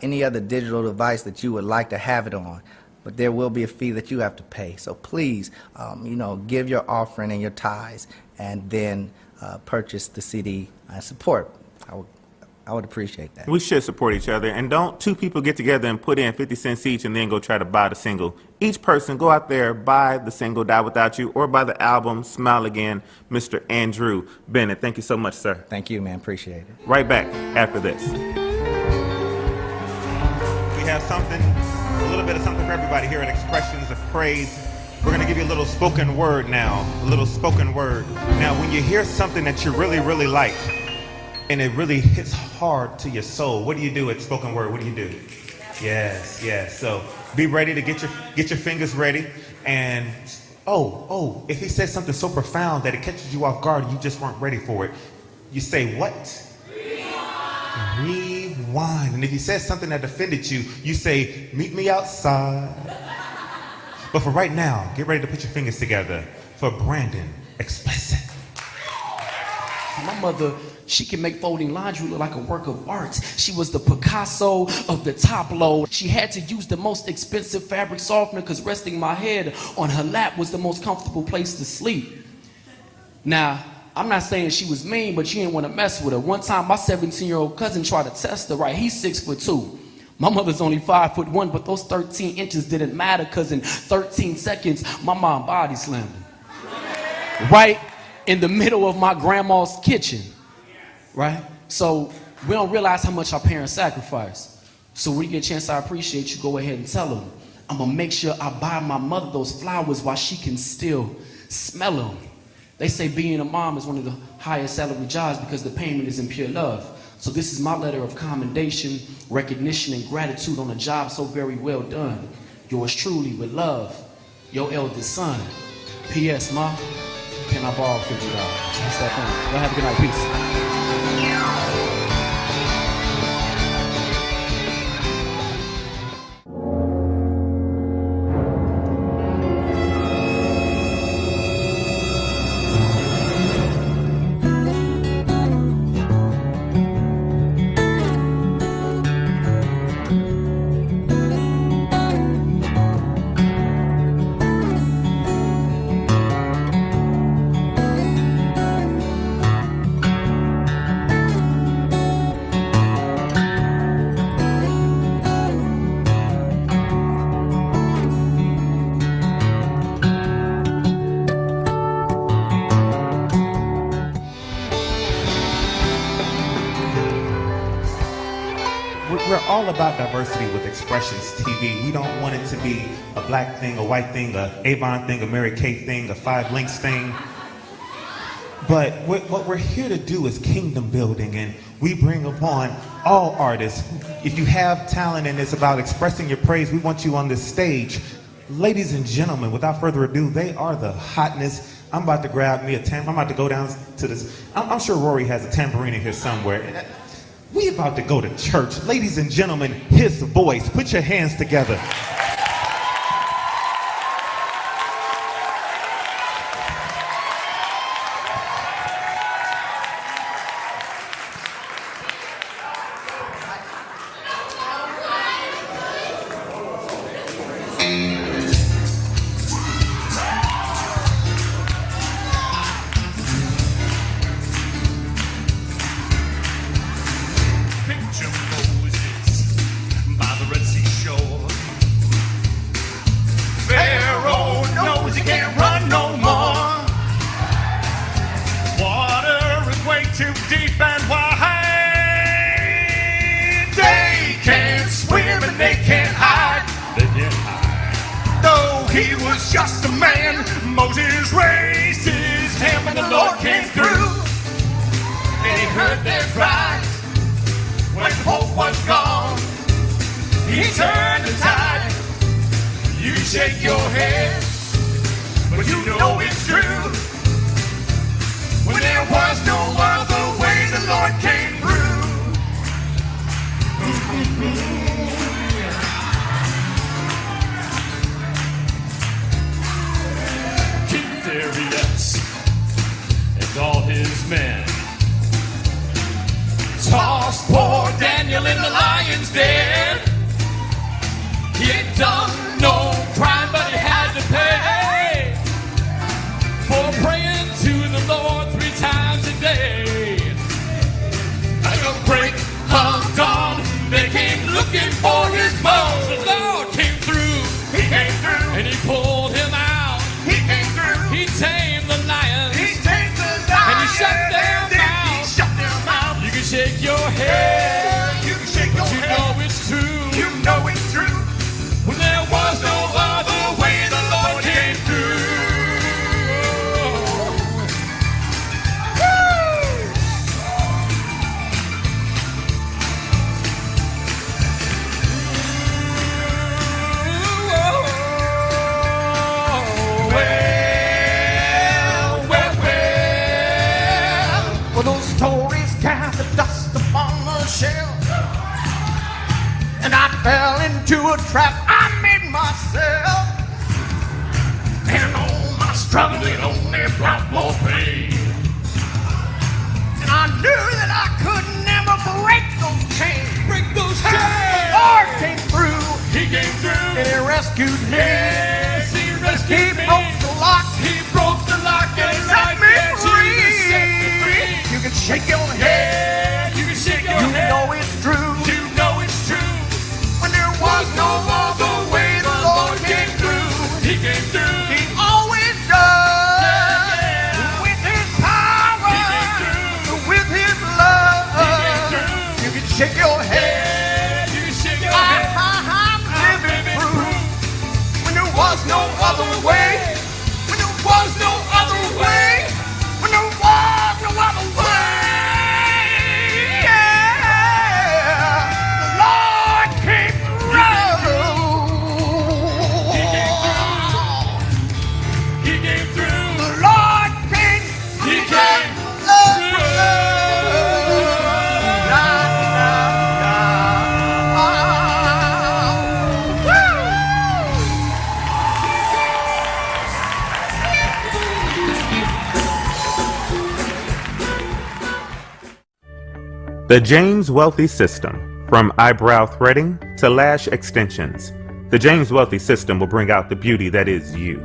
any other digital device that you would like to have it on. But there will be a fee that you have to pay. So please, give your offering and your tithes, and then purchase the CD and support. I would appreciate that. We should support each other, and don't two people get together and put in 50 cents each and then go try to buy the single. Each person go out there, buy the single Die Without You, or buy the album Smile Again, Mr. Andrew Bennett. Thank you so much, sir. Thank you, man. Appreciate it. Right back after this. We have a little bit of something for everybody here at Expressions of Praise. We're going to give you a little spoken word now, a little spoken word. Now, when you hear something that you really, really like, and it really hits hard to your soul, what do you do at spoken word? What do you do? Yes. So be ready to get your fingers ready. And if he says something so profound that it catches you off guard and you just weren't ready for it, you say what? Rewind. And if he says something that offended you, you say, meet me outside. But for right now, get ready to put your fingers together for Brandon Explicit. My mother, she can make folding laundry look like a work of art. She was the Picasso of the top load. She had to use the most expensive fabric softener because resting my head on her lap was the most comfortable place to sleep. Now, I'm not saying she was mean, but she didn't want to mess with her. One time, my 17-year-old cousin tried to test her, right? He's 6'2". My mother's only 5'1", but those 13 inches didn't matter because in 13 seconds, my mom body slammed her. Right in the middle of my grandma's kitchen, right? So we don't realize how much our parents sacrifice. So when you get a chance, I appreciate you, go ahead and tell them. I'm gonna make sure I buy my mother those flowers while she can still smell them. They say being a mom is one of the highest salary jobs because the payment is in pure love. So this is my letter of commendation, recognition, and gratitude on a job so very well done. Yours truly with love, your eldest son. P.S. Ma, can I borrow $50? That's that thing. Y'all have a good night. Peace. all about diversity with Expressions TV. We don't want it to be a black thing, a white thing, a Avon thing, a Mary Kay thing, a Five Links thing. But what we're here to do is kingdom building, and we bring upon all artists. If you have talent and it's about expressing your praise, we want you on this stage. Ladies and gentlemen, without further ado, they are the hotness. I'm about to grab me a tambourine. I'm about to go down to this. I'm sure Rory has a tambourine in here somewhere. We about to go to church. Ladies and gentlemen, his voice. Put your hands together. The James Wealthy System. From eyebrow threading to lash extensions, the James Wealthy System will bring out the beauty that is you.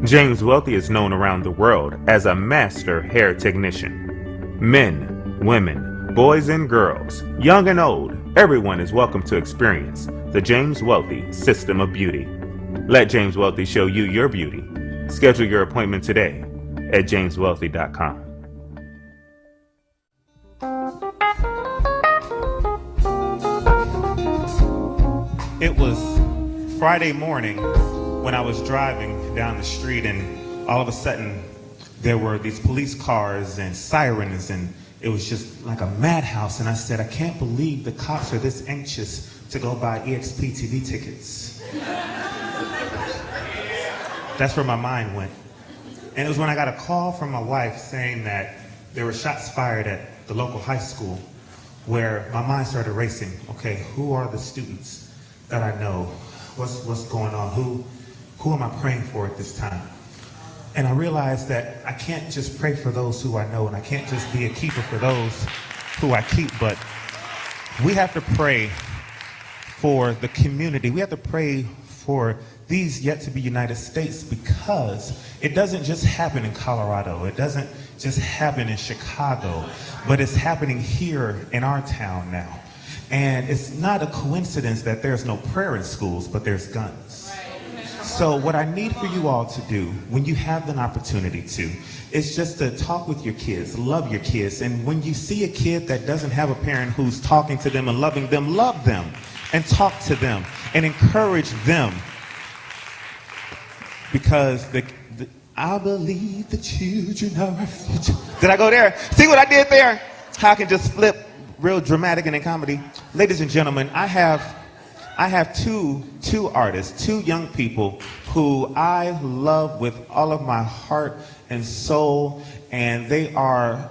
James Wealthy is known around the world as a master hair technician. Men, women, boys and girls, young and old, everyone is welcome to experience the James Wealthy System of Beauty. Let James Wealthy show you your beauty. Schedule your appointment today at jameswealthy.com. It was Friday morning when I was driving down the street, and all of a sudden there were these police cars and sirens, and it was just like a madhouse. And I said, I can't believe the cops are this anxious to go buy EXP TV tickets. That's where my mind went. And it was when I got a call from my wife saying that there were shots fired at the local high school, where my mind started racing. Okay, who are the students that I know? What's going on? Who am I praying for at this time? And I realized that I can't just pray for those who I know, and I can't just be a keeper for those who I keep, but we have to pray for the community. We have to pray for these yet to be United States, because it doesn't just happen in Colorado. It doesn't just happen in Chicago, but it's happening here in our town now. And it's not a coincidence that there's no prayer in schools, but there's guns. So what I need for you all to do when you have an opportunity to is just to talk with your kids, love your kids. And when you see a kid that doesn't have a parent who's talking to them and loving them, love them and talk to them and encourage them. Because I believe the children are our future. Did I go there? See what I did there? How I can just flip real dramatic and in comedy. Ladies and gentlemen, I have two artists, two young people who I love with all of my heart and soul, and they are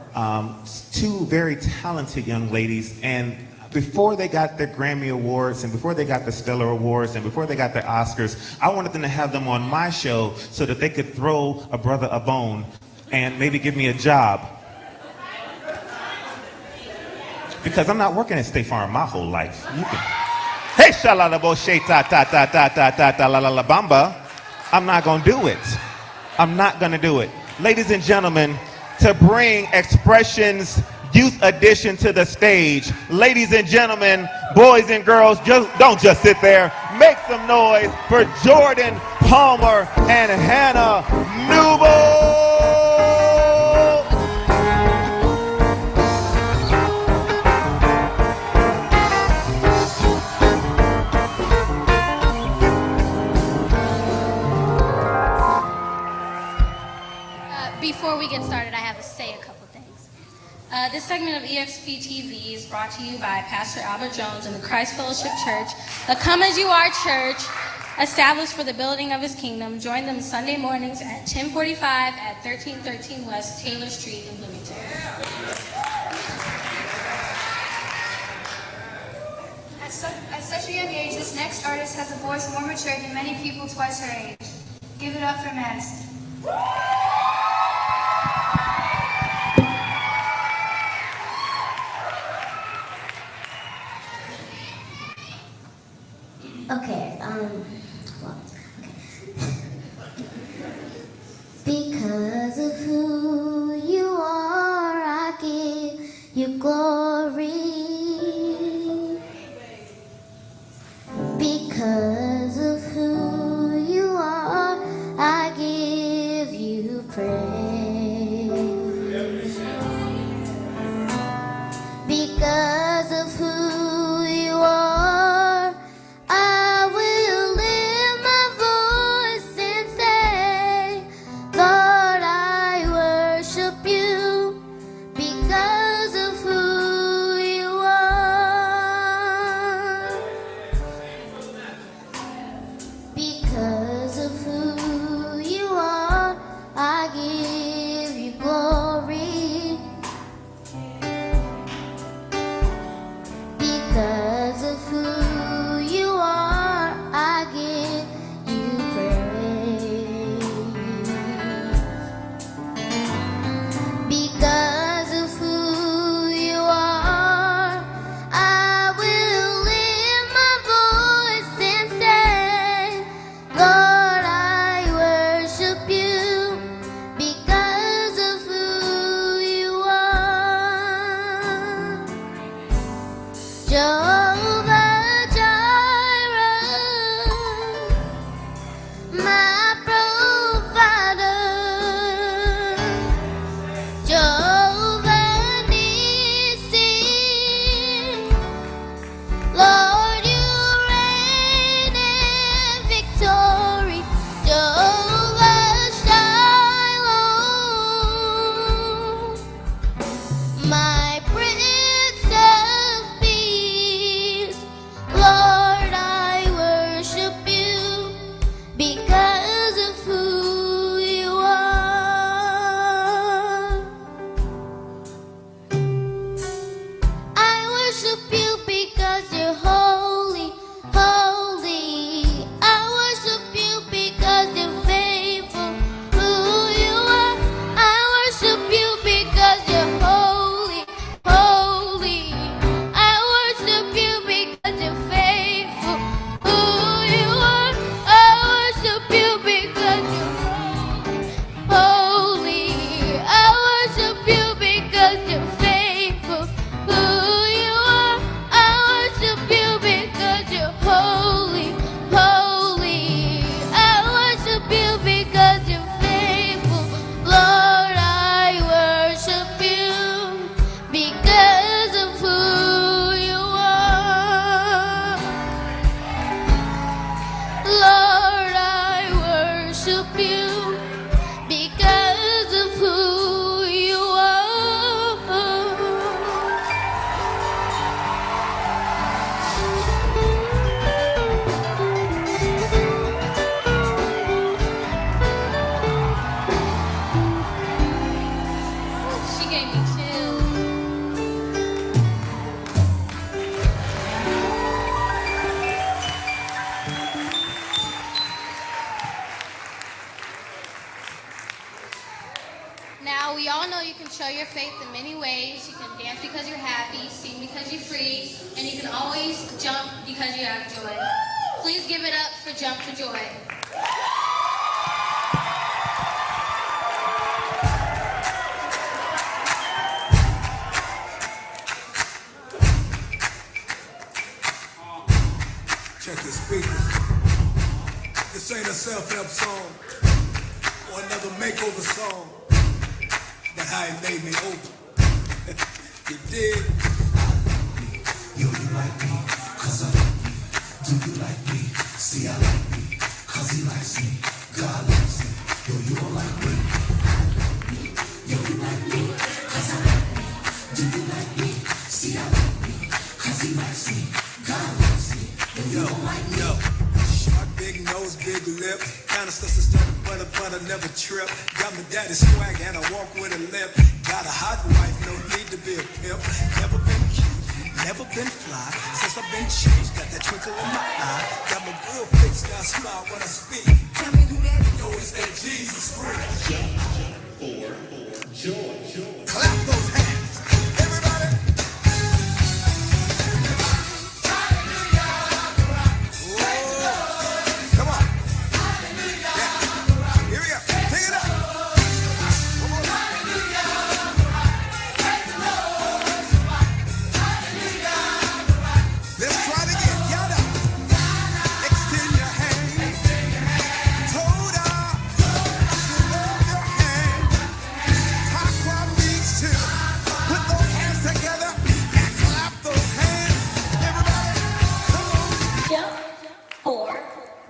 two very talented young ladies. And before they got their Grammy Awards, and before they got the Stellar Awards, and before they got their Oscars, I wanted them to have them on my show so that they could throw a brother a bone and maybe give me a job. Because I'm not working at State Farm my whole life. You can, hey, shalalabo she ta ta ta ta ta ta ta la la la bamba. I'm not gonna do it. I'm not gonna do it. Ladies and gentlemen, to bring Expressions Youth Edition to the stage. Ladies and gentlemen, boys and girls, don't just sit there. Make some noise for Jordan Palmer and Hannah Newbold. Before we get started, I have to say a couple things. This segment of EXP TV is brought to you by Pastor Albert Jones and the Christ Fellowship Church, the Come As You Are Church, established for the building of his kingdom. Join them Sunday mornings at 10:45 at 1313 West Taylor Street in Bloomington. At such a young age, this next artist has a voice more mature than many people twice her age. Give it up for Madison. Okay, well, okay. Because of who you are, I give you glory. Because of who you are, I give you praise. Because of who you are, I will lift my voice and say, Lord, I worship you because of who you are. your faith in many ways. You can dance because you're happy, sing because you're free, and you can always jump because you have joy. Please give it up for Jump for Joy. Check your speakers. This ain't a self-help song or another makeover song, but how it made me open. You dig? Yo, you like me, cause I like me. Do you like me? See, I like me, cause he likes me. God likes me. Yo, you don't like me. Yo, you like me, cause I like me. Do you like me? See, I like me, cause he likes me. God likes me. Yo, you don't like me. Yo. Short, big nose, big lip. Kind of stuff to start but I never trip. Got my daddy's swag and I walk with a limp. Got a hot wife, no need to be a pimp. Never been cute, never been fly. Since I've been changed, got that twinkle in my eye. Got my grill fixed, now I smile when I speak. Tell me who that is. Yo, it's that Jesus freak. Jump for joy. Clap those hands. Everybody. Come on. Yeah. Here we go. Take it up. Let's try it again. Yada. Extend your hand. Toda. Love your hand. Takwa beats too. Put those hands together and clap those hands. Everybody, come on. Jump for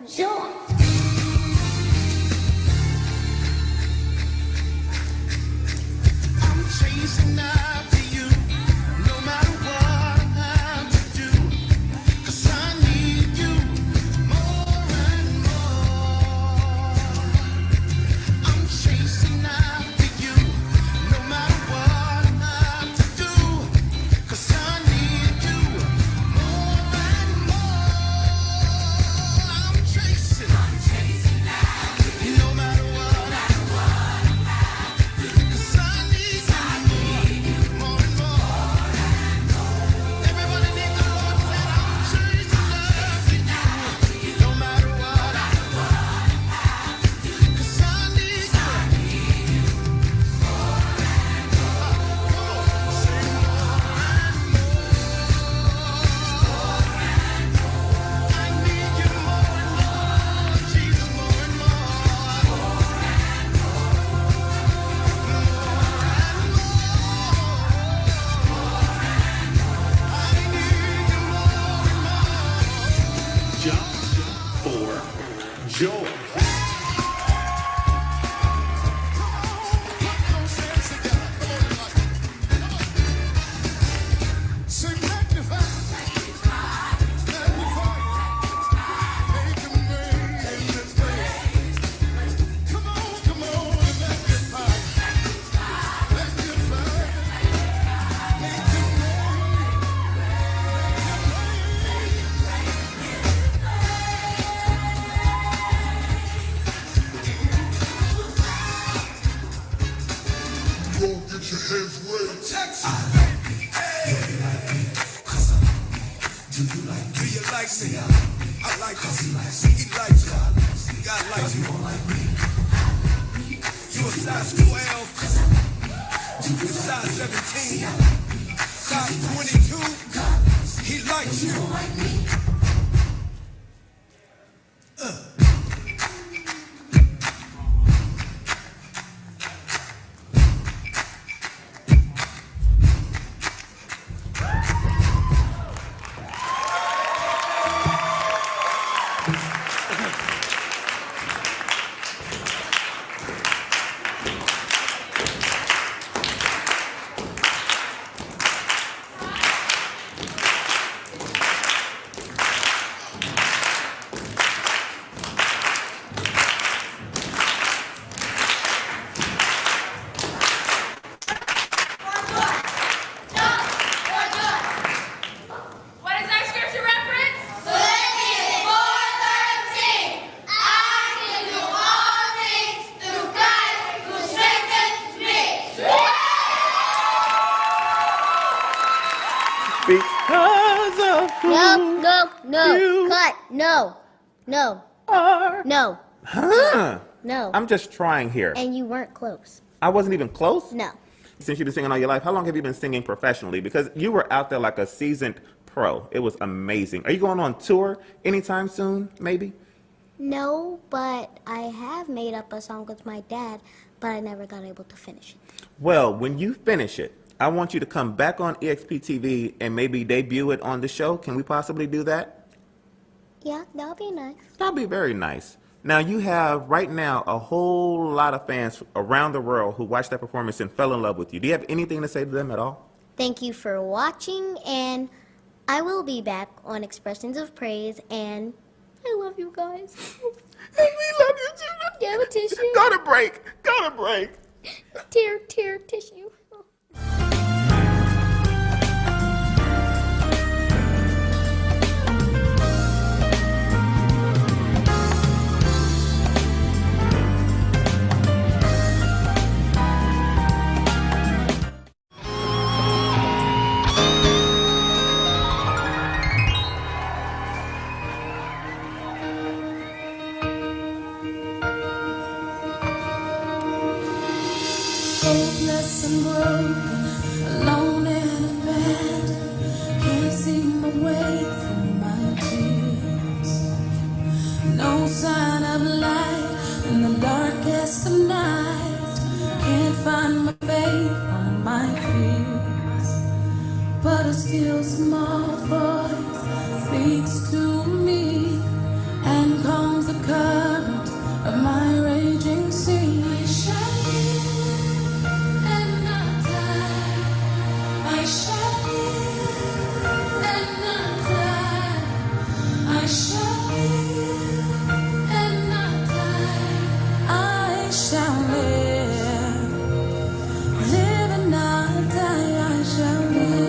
joy. I'm chasing after you, no matter what I have to do, 'cause I need you more and more. I'm chasing after you, no matter what I have to do, 'cause I need you more and more. I'm chasing after you, no matter what I have to do, 'cause I need you more and more. Everybody need the Lord said, I'm chasing after you, no matter what I have to do, 'cause I need you more and more. Say more and more. I need you more and more, Jesus, more and more. Jump for joy. Say magnify, magnify, make him great in this place. Come on, and magnify, magnify, make him Go get your hands ready. Texas. I like me. Hey. Do you like me? 'Cause I like me. Do you like me? Do you like me? I like me. 'Cause he likes me. He likes me. God likes me. You don't like me. You a size 12. 'Cause I like me. You size 17. Size 22. He likes you. You don't like me. What? No. No. No. Huh? No. I'm just trying here. And you weren't close. I wasn't even close? No. Since you've been singing all your life, how long have you been singing professionally? Because you were out there like a seasoned pro. It was amazing. Are you going on tour anytime soon, maybe? No, but I have made up a song with my dad, but I never got able to finish it. Well, when you finish it, I want you to come back on EXP TV and maybe debut it on the show. Can we possibly do that? Yeah, that'll be nice. That'll be very nice. Now, you have right now a whole lot of fans around the world who watched that performance and fell in love with you. Do you have anything to say to them at all? Thank you for watching, and I will be back on Expressions of Praise, and I love you guys. And we love you too. Do you have a tissue? Go to break. Go to break. Tear tissue. Hopeless and broken, alone and abandoned, can't see my way through my tears. No sign of light in the darkest of night, can't find my faith on my fears. But a still small voice speaks to me and calms the current of my raging sea. I shall live and not die. I shall live and not die. I shall live and not die. I shall live.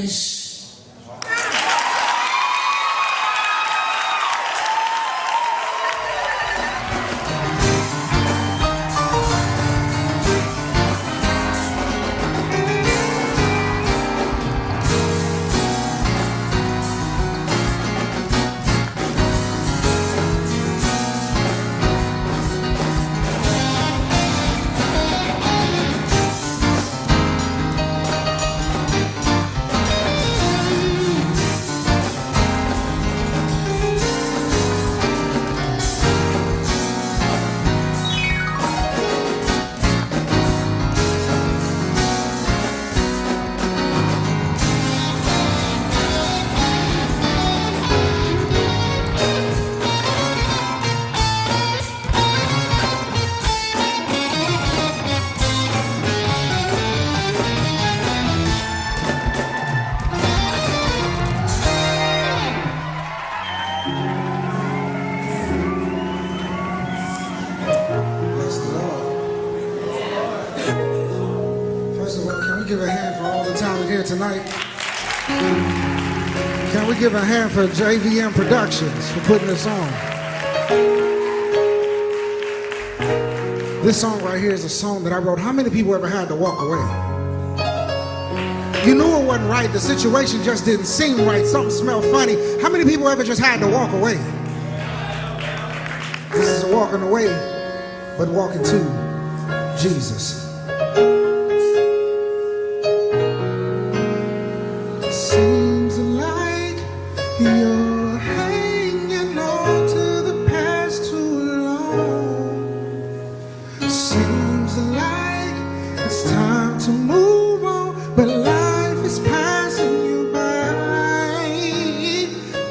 finish. Tonight. Can we give a hand for JVM Productions for putting this on? This song right here is a song that I wrote. How many people ever had to walk away? You knew it wasn't right. The situation just didn't seem right. Something smelled funny. How many people ever just had to walk away? This is a walking away, but walking to Jesus. Seems like you're hanging on to the past too long. Seems like it's time to move on, but life is passing you by.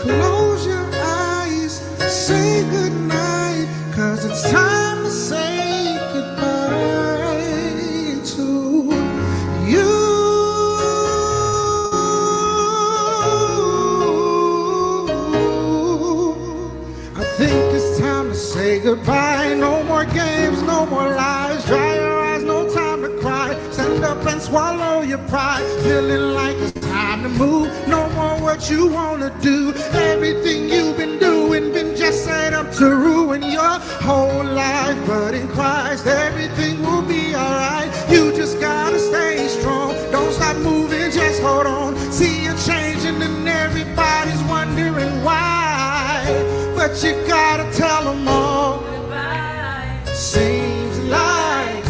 Close your eyes, say goodnight, 'cause it's time to say goodbye to you. Say goodbye, no more games, no more lies. Dry your eyes, no time to cry. Stand up and swallow your pride. Feeling like it's time to move. No more what you wanna do. Everything you've been doing been just set up to ruin your whole life. But in Christ, everything will be alright. You just gotta stay strong. Don't stop moving, just hold on. See you changing and everybody's wondering why. But you gotta tell them all. Goodbye. Seems like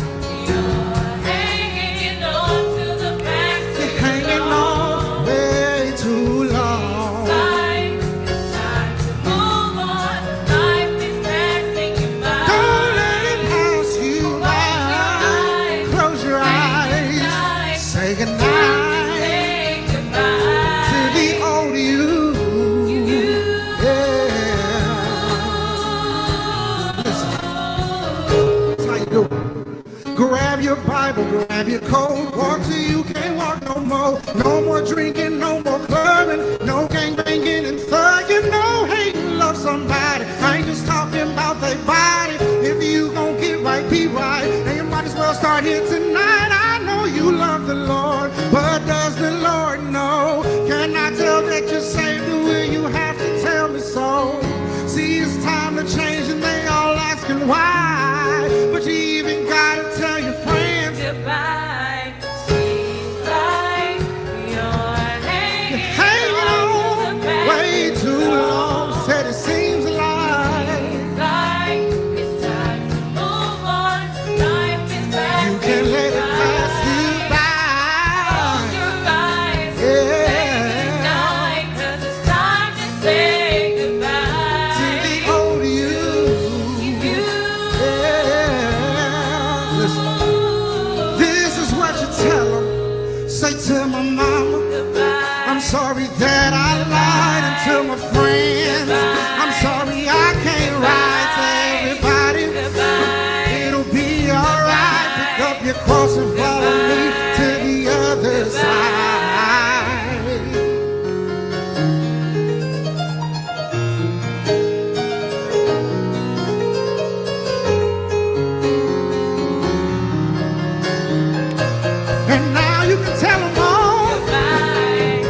you're hanging on to the past. You're hanging on way too long. It's time to move on. Life is passing you by. Don't let it pass you by. Close your eyes. Say goodnight. Say goodbye to the old you. Grab your Bible, grab your coat, walk till you can't walk no more. No more drinking, no more clubbing, no gang banging and thugging, no hating, love somebody. I ain't just talking about their body. If you gon' get right, be right. Now you might as well start here tonight. I know you love the Lord, but does the Lord know? Can I tell that you're saved? Will you have to tell me so? See, it's time to change and they all asking why. But you even gotta tell your friends goodbye. Seems like you're hanging on way too long. Said it seems like it's time to move on. Life is passing. You can't let it pass you by. Close your eyes. Yeah. Say goodnight, 'cause it's time to say goodbye to the old you. Tell them, say to my mama, goodbye. I'm sorry that I lied, and to my friends, goodbye. I'm sorry I can't write to everybody. Goodbye. It'll be alright. Pick up your cross and follow me to the other side. And now you can tell them all goodbye.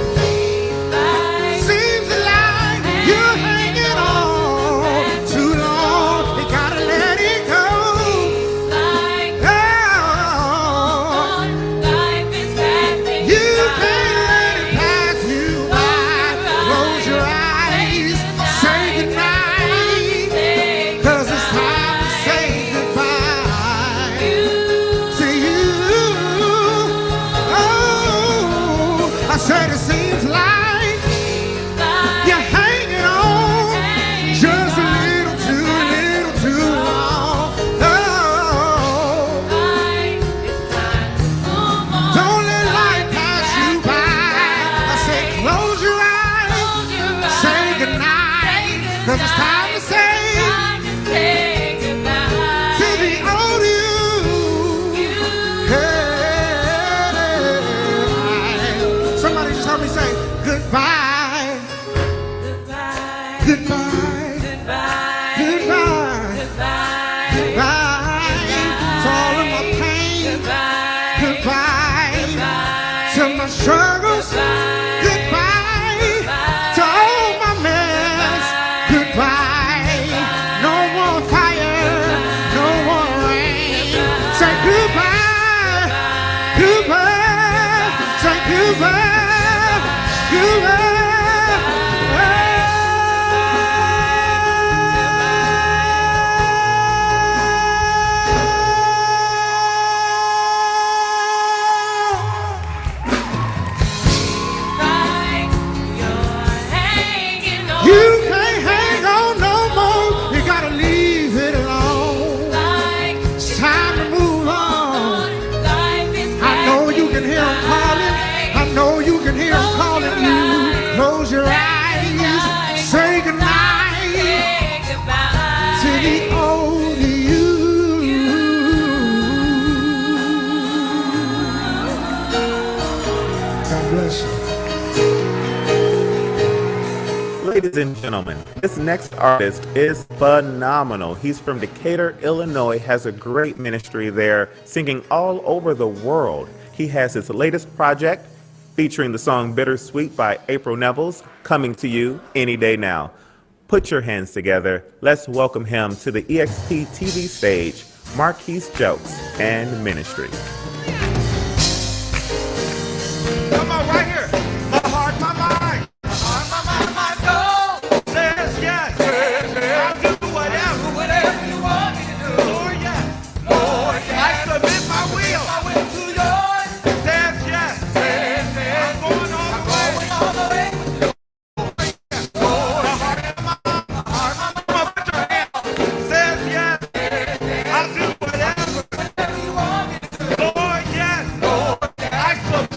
Said it seems like you're hanging on just a little too long. Oh, don't let life pass you by. I say close your eyes, say goodnight, 'cause it's time to say to the old you. Hey, somebody just heard me say goodbye. Goodbye. Goodbye. Goodbye. Goodbye. To all of my pain. Goodbye. To my struggles. Goodbye. To all my mess. Goodbye. No more fire. No more rain. Say goodbye. Goodbye. Say goodbye. Goodbye. You can't hang on no more. You gotta leave it alone. It's time to move on. I know you can hear him calling. I know you can hear him calling you. Close your eyes. Say goodnight to the old you. God bless you. Ladies and gentlemen, this next artist is phenomenal. He's from Decatur, Illinois, has a great ministry there, singing all over the world. He has his latest project featuring the song Bittersweet by April Nevels, coming to you any day now. Put your hands together. Let's welcome him to the EXP TV stage, Marquise Jokes and Ministry. Come on, right here. My heart, my mind. My heart, my mind, my soul says yes. I'll do whatever you want me to do. Lord, yes. Lord, yes. I submit my will to yours. Says yes. I'm going all the way. With you. Lord, my heart, my mind. Come on, put your hand up. Says yes. I'll do whatever you want me to do. Lord, yes. Lord, I submit.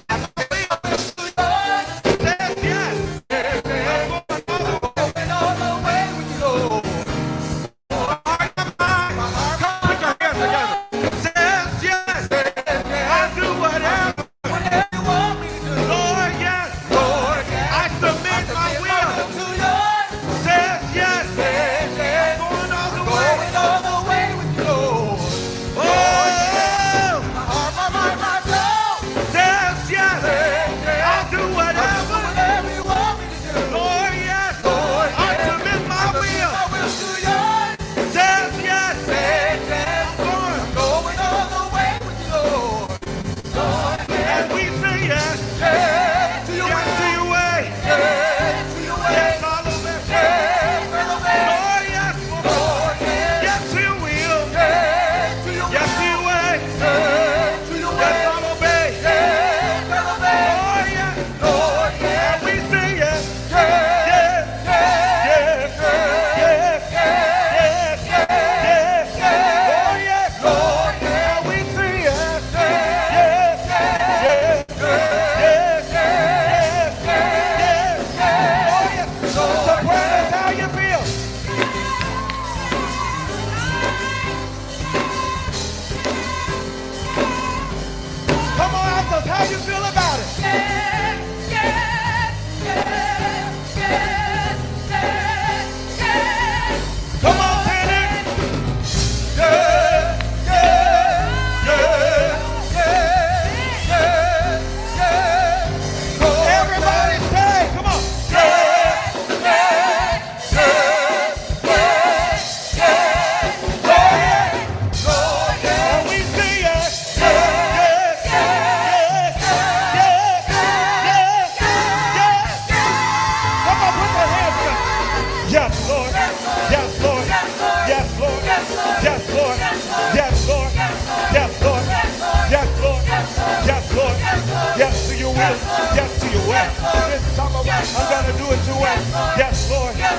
Yes to your will. Yes to your way. Yes, Lord. This time around, I'm gonna do it your way. Yes, Lord. Yes,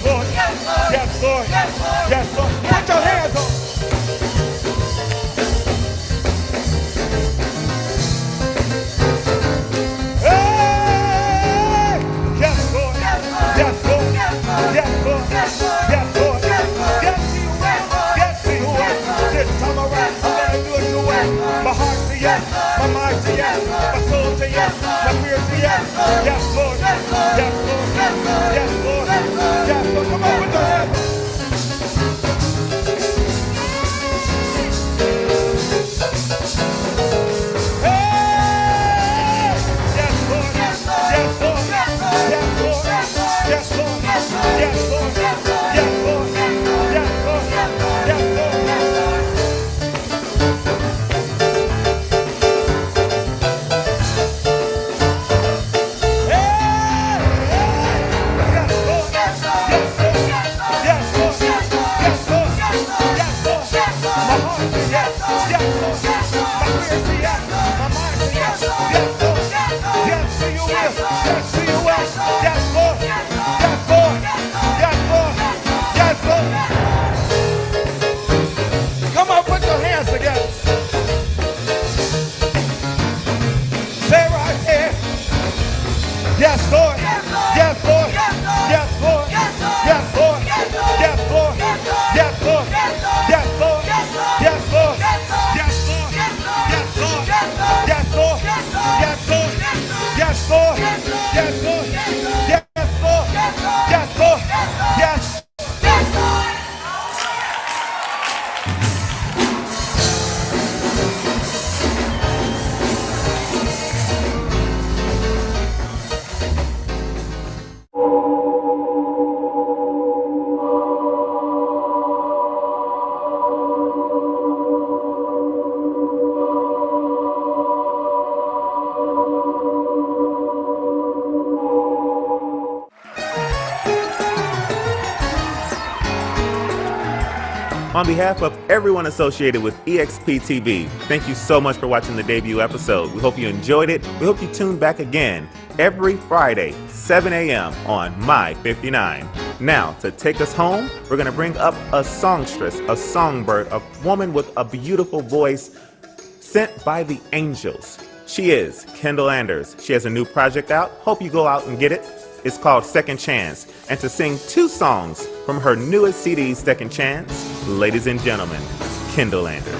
Lord. Yes, Lord. Yes, Lord. Put your hands on. Hey! Yes, Lord. Yes, Lord. Yes, Lord. Yes, Lord. Yes, you will. Yes, you will. This time around, I'm gonna do it your way. My heart to yes, my mind to yes, my soul to yes, my fear to yes. Yes, Lord. Yes, Lord. Yes, Lord. Yes, Lord. Come on with your hands. Come on, put your hands together. Say right there. Yes, Lord. Yes, Lord. Yes, Lord. Yes, Lord. Yes, Lord. Yes, Lord. Yes, Lord. Yes, Lord. Yes, Lord. Yes, Lord. Yes, Lord. Yes, Lord. Yes, Lord. Yes, Lord. Yes, Lord. Yes, Lord. Yes. On behalf of everyone associated with EXP TV, thank you so much for watching the debut episode. We hope you enjoyed it. We hope you tune back again every Friday, 7 a.m. on My 59. Now, to take us home, we're going to bring up a songstress, a songbird, a woman with a beautiful voice sent by the angels. She is Kendall Anders. She has a new project out. Hope you go out and get it. It's called Second Chance. And to sing 2 songs from her newest CD, Second Chance, ladies and gentlemen, Kendall Anders.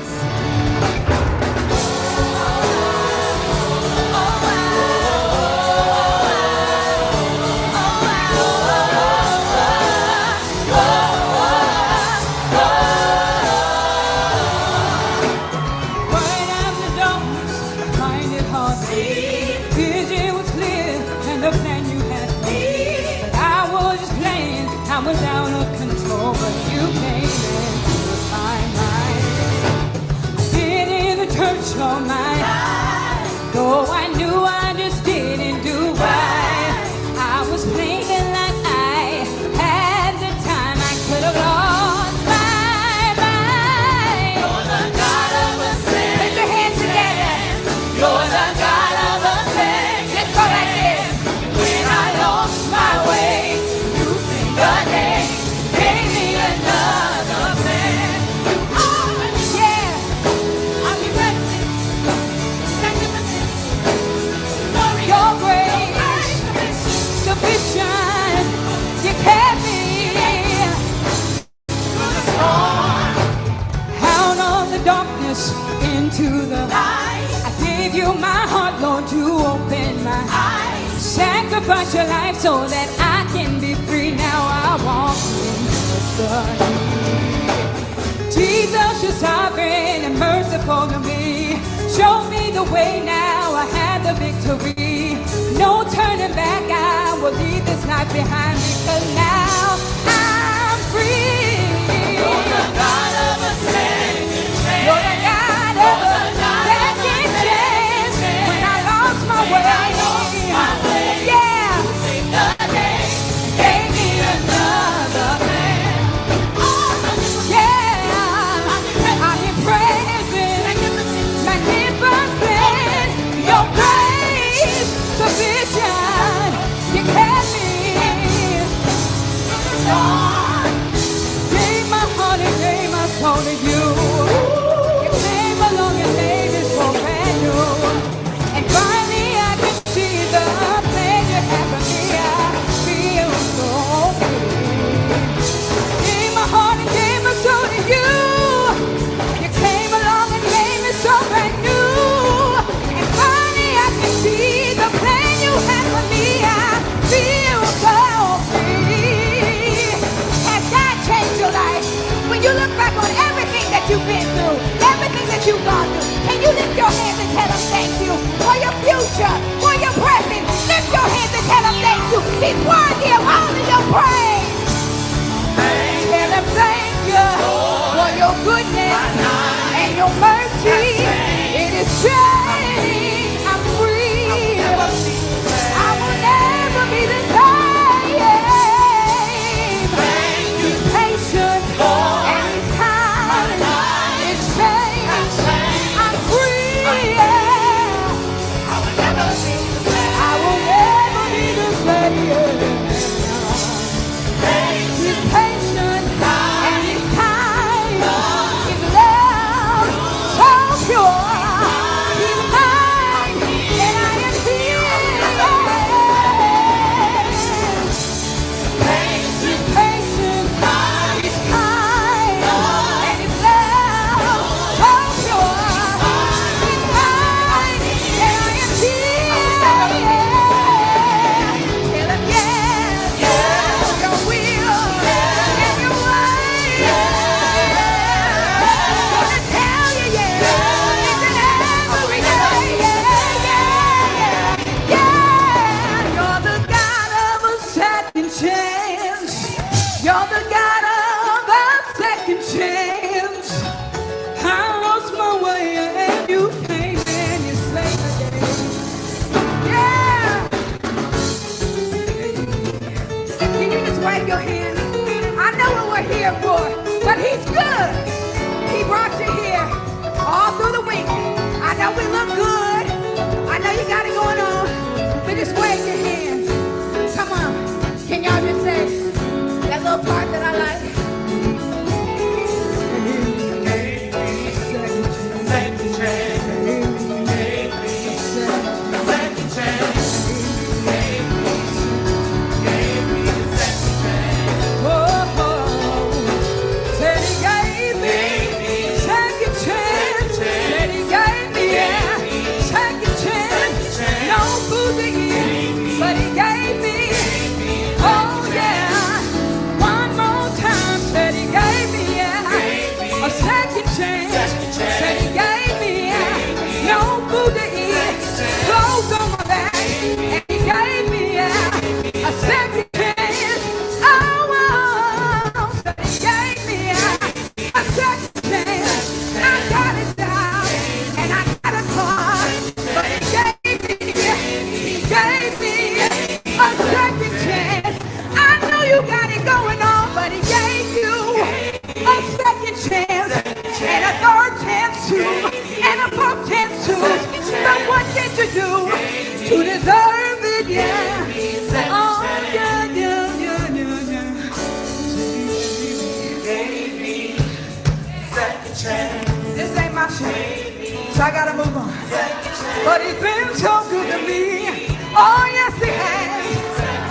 I was out of control, but you came into my mind. I've been in the church all night, though I knew I just didn't do right. I was playing like I had the time I could have lost my mind. You're the God of a sin. Put your hands together. You're the God of a sin. Let's go like this. When I lost my way, you sing the name, gave me another plan. Oh, yeah, I'll be blessed, magnificent. Your grace, sufficient, you kept me through the storm, out of the darkness into the light. I gave you my heart, Lord, you opened my eyes. Sacrifice your life so that I can be free. Now I walk in history. Jesus, you're sovereign and merciful to me. Show me the way now, I have the victory. No turning back, I will leave this life behind me, 'cause now I'm free. You're the God of a second chance. You're the God of a second chance. When I lost my way, yeah, you saved the day, gave me another plan. Yeah, I'm in present, magnificent. Your grace sufficient. that you've gone through. Can you lift your hands and tell him thank you for your future, for your present? Lift your hands and tell him thank you. He's worthy of all of your praise. Tell him thank you for your goodness and your mercy. It is changed. I'm free. I will never be the same. He's patient and he's kind. It's changed. I'm free. I will never be the same. He's patient and he's kind. His love so pure. He's mine and I am his. He's patient, he's kind, and his love so pure. He's mine and I am his. Tell him yes, your will and your way. Gonna tell you yes, each and every day. Yeah. You're the God of a second chance. You're the God of a second chance. I lost my way and you came and you saved the day. Yeah. Can you just wave your hand? I know what we're here for, but he's good. He brought you here all through the week. I know we look good. I know you got it going on, but just wave your hands. Come on. Can y'all just say that little part that I like? Second chance. Second chance. Said he gave me second chance. Said he gave me second chance. No food to eat, but he gave me. Oh yeah, one more time. Said he gave me a second chance. Said he gave me no food to eat, clothes on my back, and he gave me a second chance. Oh, said he gave me a second chance. I got it down and I got a car, but he gave me a second chance. I know you got it going on, but he gave you a second chance and a third chance too, and a fourth chance too. So what did you do to deserve it? Yeah. Oh yeah, yeah, yeah, yeah, yeah. Second chance. This ain't my chance, so I gotta move on. But he's been so good to me. Oh yes, he has.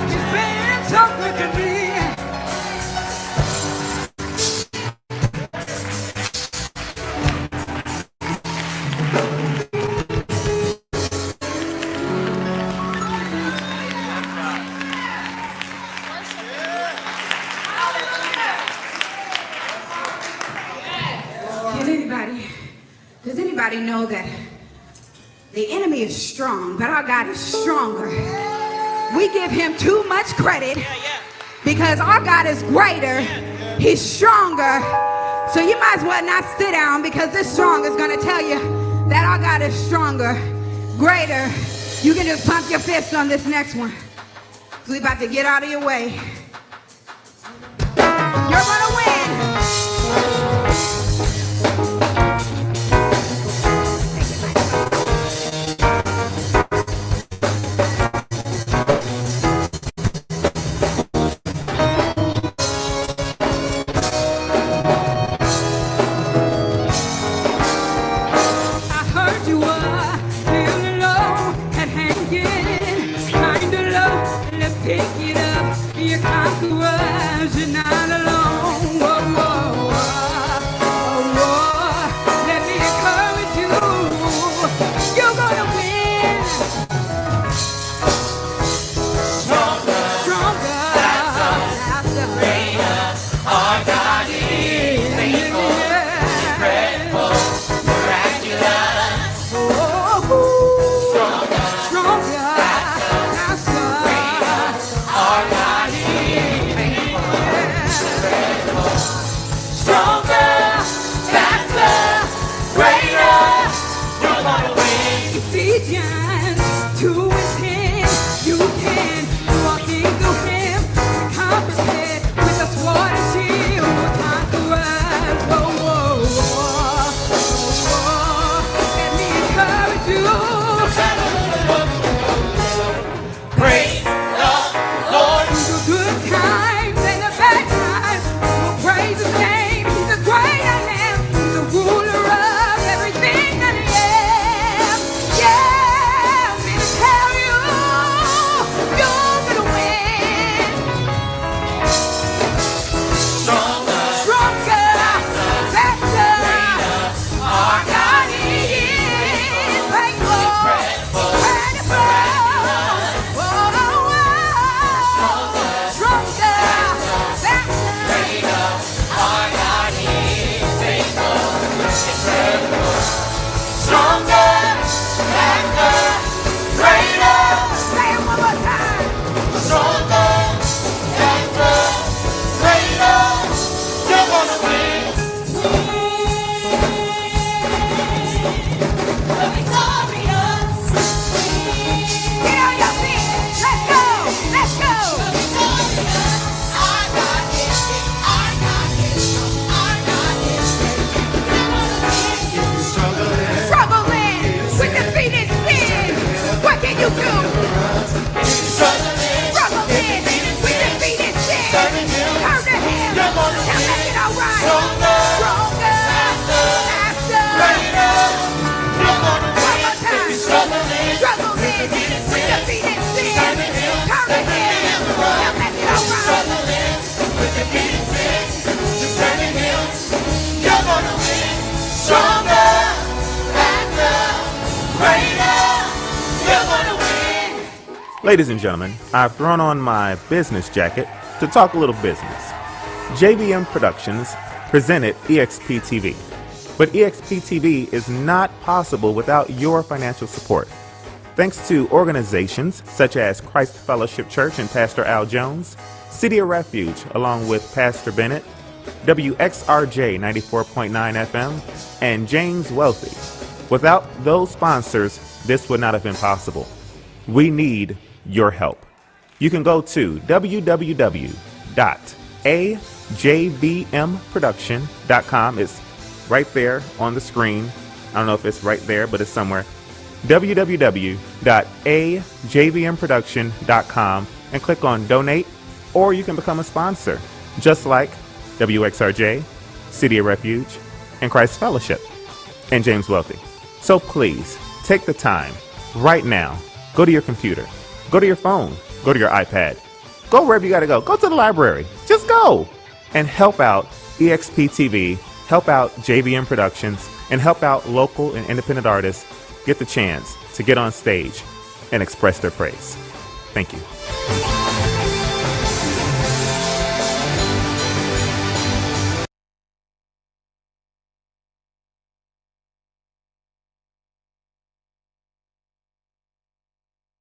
He's been so good to me. Does anybody know that the enemy is strong, but our God is stronger? We give him too much credit because our God is greater. He's stronger. So you might as well not sit down, because this song is going to tell you that our God is stronger, greater. You can just pump your fist on this next one. We're about to get out of your way. You're going to win. Ladies and gentlemen, I've thrown on my business jacket to talk a little business. JVM Productions presented EXP TV. But EXP TV is not possible without your financial support. Thanks to organizations such as Christ Fellowship Church and Pastor Al Jones, City of Refuge along with Pastor Bennett, WXRJ 94.9 FM, and James Wealthy. Without those sponsors, this would not have been possible. We need your help. You can go to www.ajvmproduction.com. It's right there on the screen. I don't know if it's right there, but it's somewhere. www.ajvmproduction.com and click on donate, or you can become a sponsor, just like WXRJ, City of Refuge, and Christ Fellowship, and James Wealthy. So please, take the time right now. Go to your computer, go to your phone, go to your iPad, go wherever you got to go. Go to the library. Just go and help out EXP TV, help out JVM Productions, and help out local and independent artists get the chance to get on stage and express their praise. Thank you.